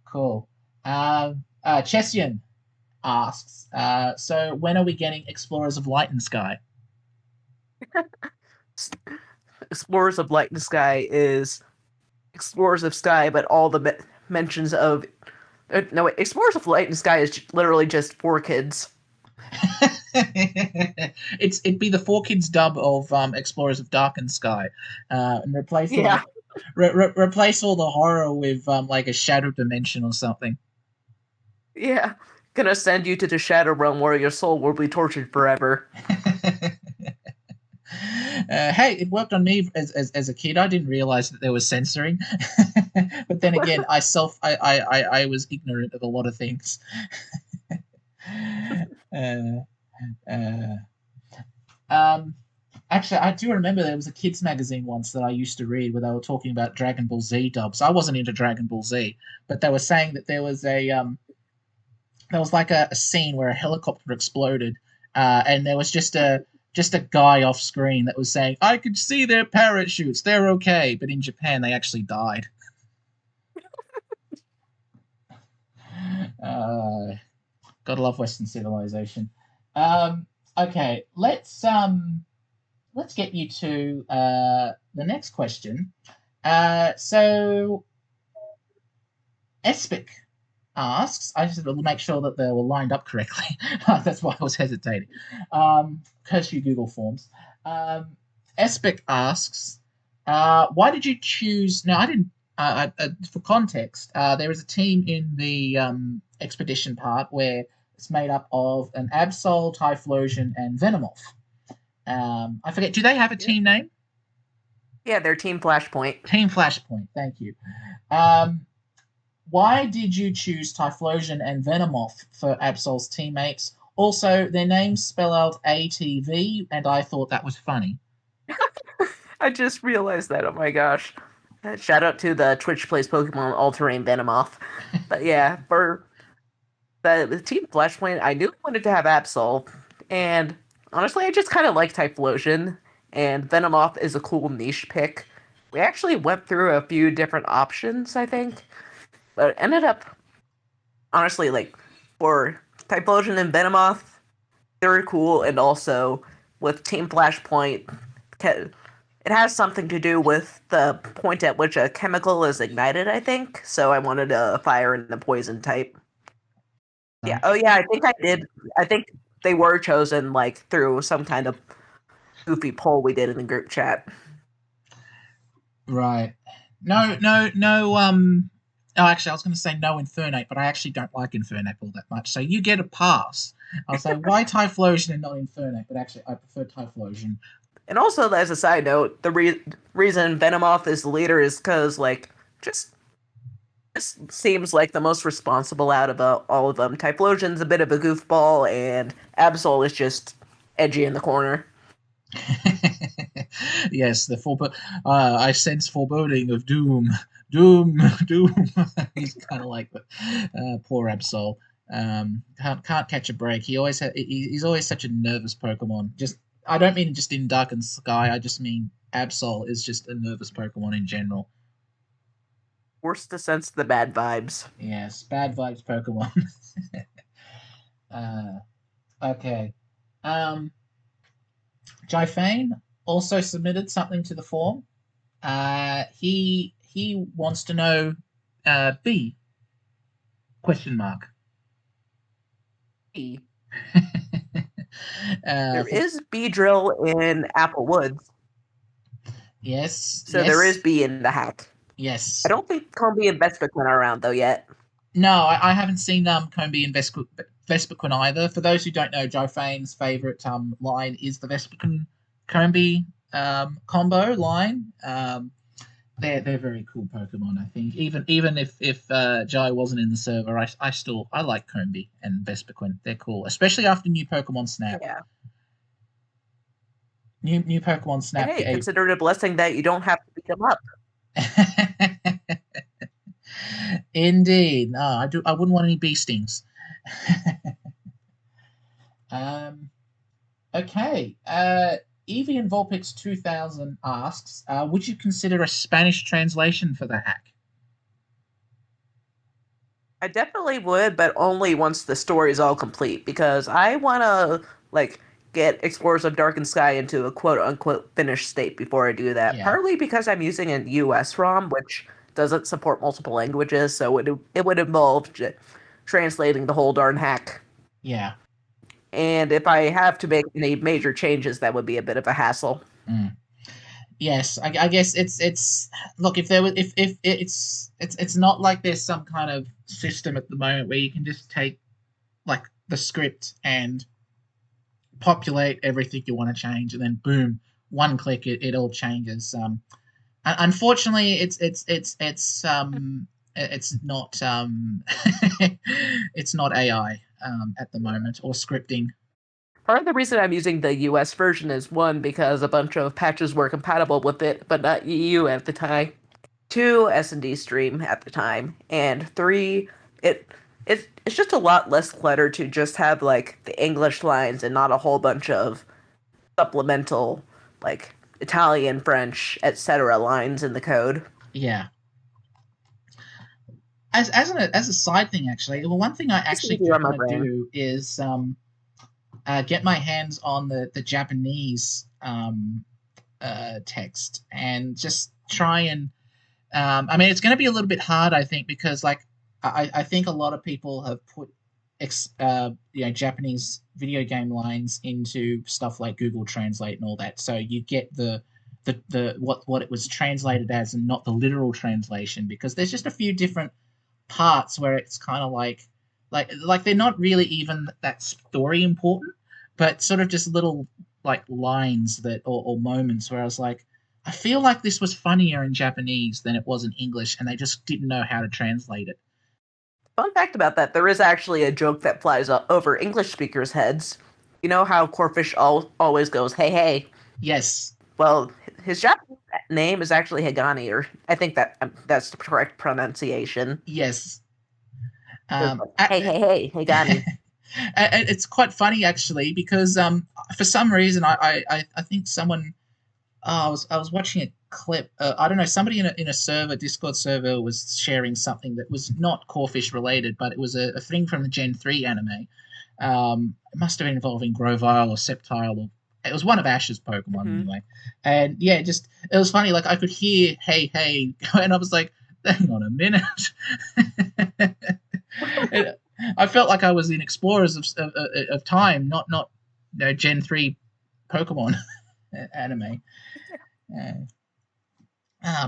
Cool. Chessian asks, so when are we getting Explorers of Light and Sky? Explorers of Light and Sky is Explorers of Sky, but all the mentions of no wait, Explorers of Light and Sky is literally just 4Kids. It'd be the 4Kids dub of Explorers of Darkened Sky, and replace replace all the horror with like a shadow dimension or something. Yeah, gonna send you to the Shadow Realm where your soul will be tortured forever. Hey, it worked on me as a kid. I didn't realize that there was censoring, but then again, I was ignorant of a lot of things. Actually, I do remember there was a kids magazine once that I used to read where they were talking about Dragon Ball Z dubs. I wasn't into Dragon Ball Z, but they were saying that there was like a scene where a helicopter exploded, and there was just a guy off screen that was saying, "I could see their parachutes, they're okay," but in Japan they actually died. Gotta love Western civilization. Okay, let's get you to the next question. So Espic asks, I just want to make sure that they were lined up correctly. That's why I was hesitating. Curse you, Google Forms. Espic asks, why did you choose? Now, I didn't. For context, there is a team in the expedition part where it's made up of an Absol, Typhlosion, and Venomoth. I forget. Do they have a team name? Yeah, they're Team Flashpoint. Team Flashpoint. Thank you. Why did you choose Typhlosion and Venomoth for Absol's teammates? Also, their names spell out ATV, and I thought that was funny. I just realized that. Oh my gosh. Shout out to the Twitch Plays Pokemon All-Terrain Venomoth. But yeah, for the Team Flashpoint, I knew I wanted to have Absol. And honestly, I just kind of like Typhlosion. And Venomoth is a cool niche pick. We actually went through a few different options, I think. But it ended up, honestly, like, for Typhlosion and Venomoth, they were cool. And also, with Team Flashpoint, it has something to do with the point at which a chemical is ignited, I think. So I wanted a fire and a poison type. Yeah. Oh, yeah, I think I did. I think they were chosen, like, through some kind of goofy poll we did in the group chat. Right. No. Oh, actually, I was going to say no Infernape, but I actually don't like Infernape all that much. So you get a pass. I'll say, why Typhlosion and not Infernape? But actually, I prefer Typhlosion. And also, as a side note, the reason Venomoth is the leader is because, like, just seems like the most responsible out of all of them. Typhlosion's a bit of a goofball, and Absol is just edgy in the corner. Yes, I sense foreboding of doom. He's kind of like the poor Absol. Can't catch a break. He's always such a nervous Pokemon. I don't mean just in Darkened Sky. I just mean Absol is just a nervous Pokemon in general. Forced to sense the bad vibes. Yes, bad vibes Pokemon. Okay. Jifane also submitted something to the form. He wants to know B ? B. There is Beedrill in Apple Woods. Yes. So there is B in the hat. Yes. I don't think Combi and Vespiquen are around though yet. No, I haven't seen Combi and Vespiquen either. For those who don't know, Jifane's favorite line is the Vespiquen Combi combo line. They're very cool Pokemon, I think. Even if Jai wasn't in the server, I like Combi and Vespiquen. They're cool, especially after new Pokemon Snap. Yeah. New Pokemon Snap. Hey, consider it a blessing that you don't have to beat them up. Indeed. No, I wouldn't want any bee stings. Okay. Evie and Vulpix 2000 asks, would you consider a Spanish translation for the hack? I definitely would, but only once the story is all complete, because I want to, like, get Explorers of Darkened Sky into a quote-unquote finished state before I do that. Yeah. Partly because I'm using a US ROM, which doesn't support multiple languages, so it would involve translating the whole darn hack. Yeah. And if I have to make any major changes, that would be a bit of a hassle. Yes, I guess it's look, if there was if it's not like there's some kind of system at the moment where you can just take like the script and populate everything you want to change, and then boom, one click, it all changes. Unfortunately, it's not it's not AI at the moment, or scripting. Part of the reason I'm using the US version is, one, because a bunch of patches were compatible with it, but not EU at the time. 2, S&D stream at the time. And 3, it's just a lot less clutter to just have, like, the English lines and not a whole bunch of supplemental, like, Italian, French, etc. lines in the code. Yeah. As a side thing, actually, well, one thing I actually do want to do is get my hands on the Japanese text and just try and I mean, it's going to be a little bit hard, I think, because like I think a lot of people have put Japanese video game lines into stuff like Google Translate and all that, so you get the what it was translated as and not the literal translation, because there's just a few different parts where it's kind of like they're not really even that story important, but sort of just little like lines that or moments where I was like, I feel like this was funnier in Japanese than it was in English, and they just didn't know how to translate it. Fun fact about that, there is actually a joke that flies over English speakers' heads. You know how Corfish always goes, hey, hey? Yes. Well, his Japanese name is actually Higani, or I think that's the correct pronunciation. Yes. Hey, Higani. It's quite funny, actually, because for some reason I think someone... I was watching a clip. I don't know. Somebody in a server, Discord server, was sharing something that was not Corfish related, but it was a thing from the Gen 3 anime. It must have been involving Grovyle or Sceptile, or it was one of Ash's Pokemon anyway. And yeah, it was funny. Like I could hear "hey, hey," and I was like, "Hang on a minute." I felt like I was in Explorers of Time, not Gen 3 Pokemon anime.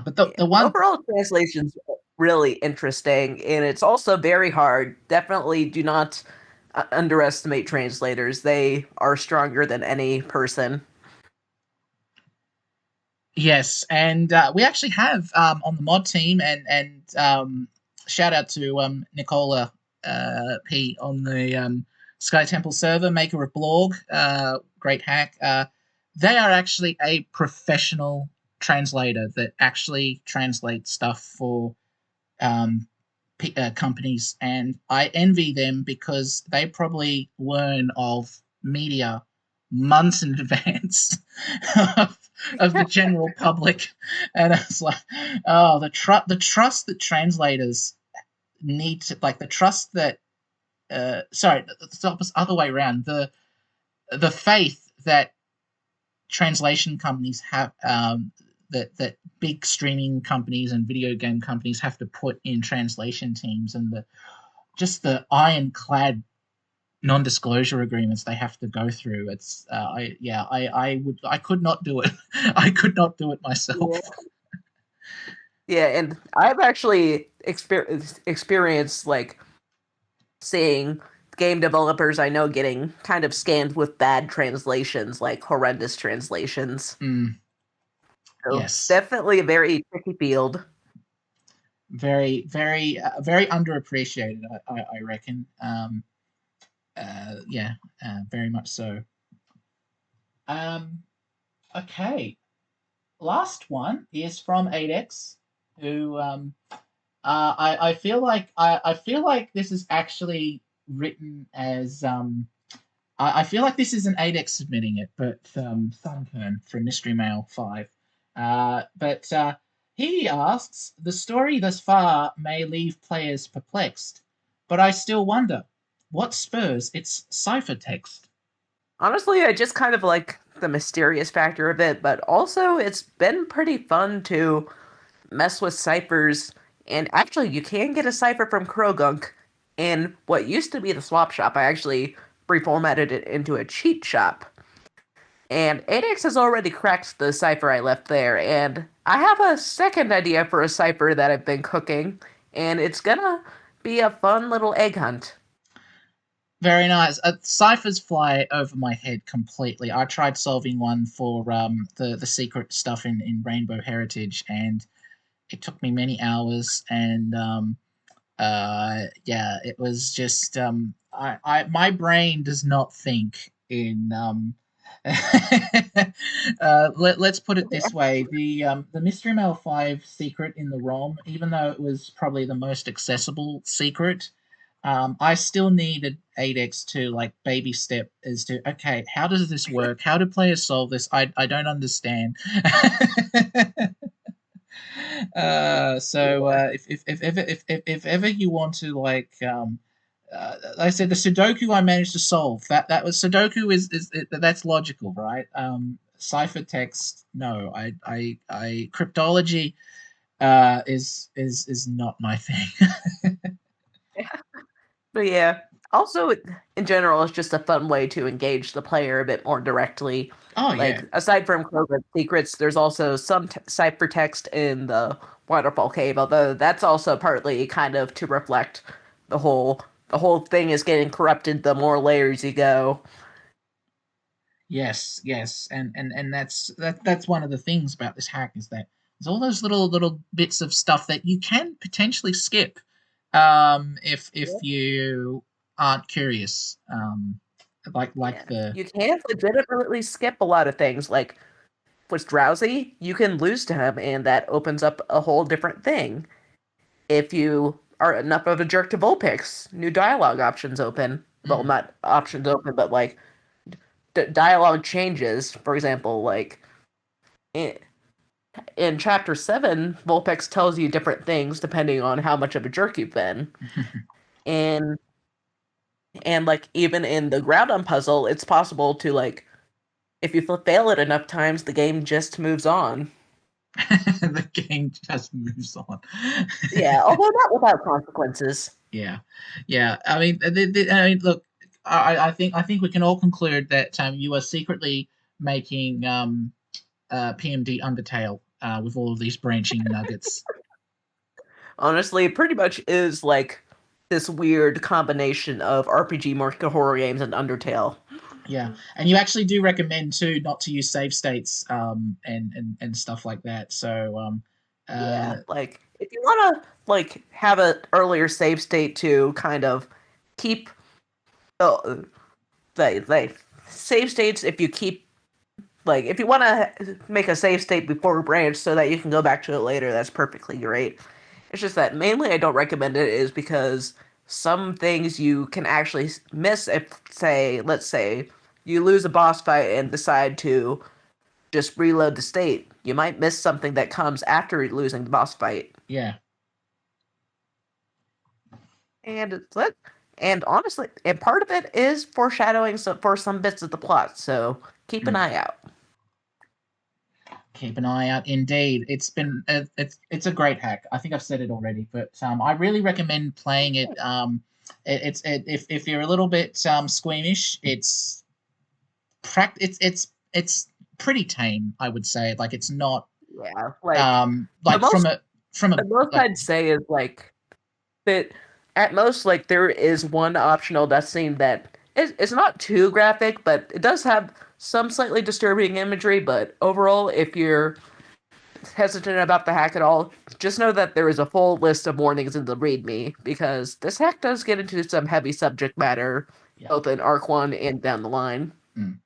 But the one overall translation's really interesting, and it's also very hard. Definitely do not underestimate translators. They are stronger than any person. Yes, and we actually have on the mod team, and shout out to Nicola P on the SkyTemple server, maker of blog, great hack. They are actually a professional translator that actually translates stuff for companies, and I envy them because they probably learn of media months in advance of the general public, and it's like, oh, the trust that translators need to, like, the trust that sorry, the other way around, the faith that translation companies have, that big streaming companies and video game companies have to put in translation teams, and the ironclad non-disclosure agreements they have to go through. It's I could not do it. I could not do it myself. Yeah, and I've actually experienced like seeing game developers I know getting kind of scanned with bad translations, like horrendous translations. So yes, definitely a very tricky field. Very, very, very underappreciated, I reckon. Very much so. Okay. Last one is from 8x, who I feel like this is actually written as I feel like this is an 8x submitting it, but Sunkern from Mystery Mail 5. But he asks, the story thus far may leave players perplexed, but I still wonder, what spurs its ciphertext? Honestly, I just kind of like the mysterious factor of it, but also it's been pretty fun to mess with ciphers. And actually, you can get a cipher from Krogunk in what used to be the swap shop. I actually reformatted it into a cheat shop. And 8x has already cracked the cipher I left there, and I have a second idea for a cipher that I've been cooking, and it's gonna be a fun little egg hunt. Very nice. Ciphers fly over my head completely. I tried solving one for the secret stuff in Rainbow Heritage, and it took me many hours. And yeah, it was just my brain does not think in let's put it this way: the Mystery Mail 5 secret in the ROM, even though it was probably the most accessible secret. I still needed 8x to like baby step as to okay, how does this work? How do players solve this? I don't understand. If ever you want to like like I said, the Sudoku I managed to solve. That was Sudoku is that's logical, right? Ciphertext, no. I cryptology is not my thing. But yeah, also in general, it's just a fun way to engage the player a bit more directly. Oh yeah. Like aside from Krogan secrets, there's also some ciphertext in the waterfall cave. Although that's also partly kind of to reflect the whole thing is getting corrupted the more layers you go. Yes, yes, and that's one of the things about this hack is that there's all those little bits of stuff that you can potentially skip, if you aren't curious, like Yeah. the You can legitimately skip a lot of things. Like was drowsy, you can lose to him, and that opens up a whole different thing. If you are enough of a jerk to Vulpix, new dialogue options open. Well, mm, not options open, but like dialogue changes. For example, like in, in Chapter 7, Vulpix tells you different things depending on how much of a jerk you've been. And and like even in the Groudon puzzle, it's possible to like if you fail it enough times, the game just moves on. the game just moves on. Yeah, although not without consequences. Yeah, yeah. I mean, I mean, look, I think we can all conclude that you are secretly making PMD Undertale with all of these branching nuggets. Honestly, it pretty much is like this weird combination of RPG market horror games and Undertale. Yeah, and you actually do recommend too not to use save states and stuff like that. So Yeah, like if you want to like have an earlier save state to kind of keep the save states if you keep like if you want to make a save state before branch so that you can go back to it later, that's perfectly great. It's just that mainly I don't recommend it is because some things you can actually miss if say let's say you lose a boss fight and decide to just reload the state. You might miss something that comes after losing the boss fight. yeah. And it's that. And honestly, and part of it is foreshadowing for some bits of the plot. So keep an Mm. eye out. Keep an eye out. Indeed, it's a great hack. I think I've said it already, but I really recommend playing it. If you're a little bit squeamish, it's pretty tame. I would say like it's not Yeah, like like most, from a the most like, I'd say is like that. At most, like there is one optional death scene that it's not too graphic, but it does have some slightly disturbing imagery. But overall, if you're hesitant about the hack at all, just know that there is a full list of warnings in the README because this hack does get into some heavy subject matter, yeah. both in Arc 1 and down the line. Mm.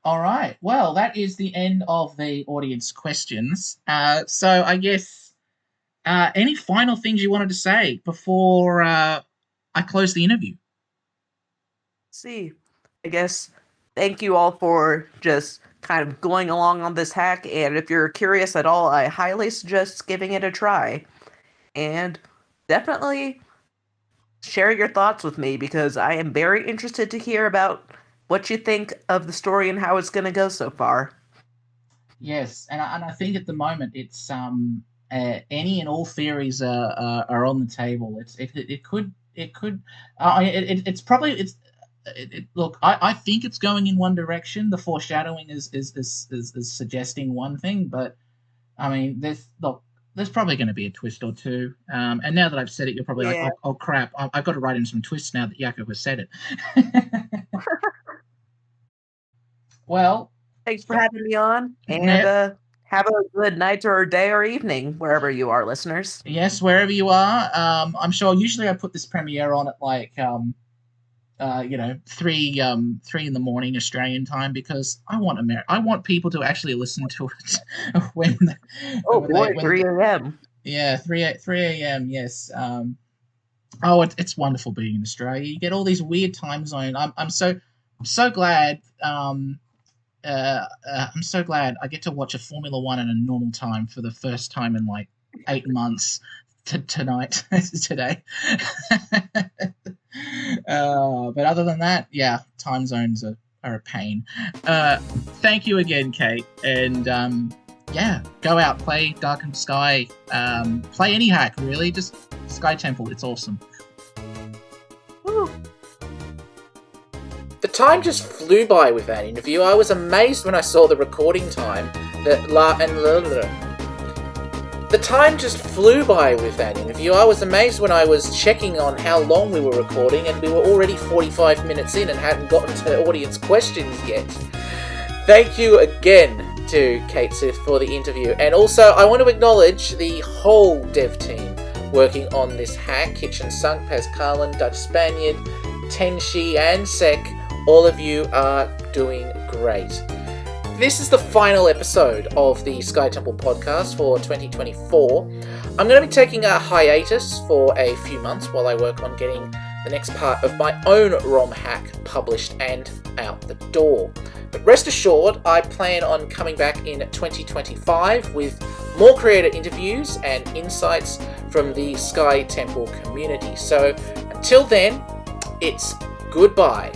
All right. Well, that is the end of the audience questions. So I guess any final things you wanted to say before I close the interview? see. I guess thank you all for just kind of going along on this hack, and if you're curious at all, I highly suggest giving it a try. And definitely share your thoughts with me, because I am very interested to hear about what you think of the story and how it's going to go so far. Yes, and I think at the moment it's any and all theories are on the table. It's probably look. I think it's going in one direction. The foreshadowing is suggesting one thing, but I mean, there's probably going to be a twist or two. And now that I've said it, you're probably like, oh crap, I've got to write in some twists now that Yakko has said it. Well, thanks for having me on, and have a good night or day or evening wherever you are, listeners. Yes, wherever you are. I'm sure. Usually, I put this premiere on at like 3 in the morning Australian time, because I want people to actually listen to it when. 3 a.m. Yeah, 3 a.m. Yes. It's wonderful being in Australia. You get all these weird time zones. I'm so glad. I'm so glad I get to watch a Formula One in a normal time for the first time in like 8 months today. But other than that, yeah, time zones are a pain. Thank you again, Cait, and go out, play Darkened Sky, play any hack, really, just SkyTemple, it's awesome. Woo. The time just flew by with that interview. I was amazed when I saw the recording time. The time just flew by with that interview. I was amazed when I was checking on how long we were recording, and we were already 45 minutes in and hadn't gotten to audience questions yet. Thank you again to Cait Sith for the interview. And also, I want to acknowledge the whole dev team working on this hack. Kitchen Sunk, Pascalan, Dutch Spaniard, Tenshi, and Sek. All of you are doing great. This is the final episode of the SkyTemple podcast for 2024. I'm going to be taking a hiatus for a few months while I work on getting the next part of my own ROM hack published and out the door. But rest assured, I plan on coming back in 2025 with more creator interviews and insights from the SkyTemple community. So until then, it's goodbye.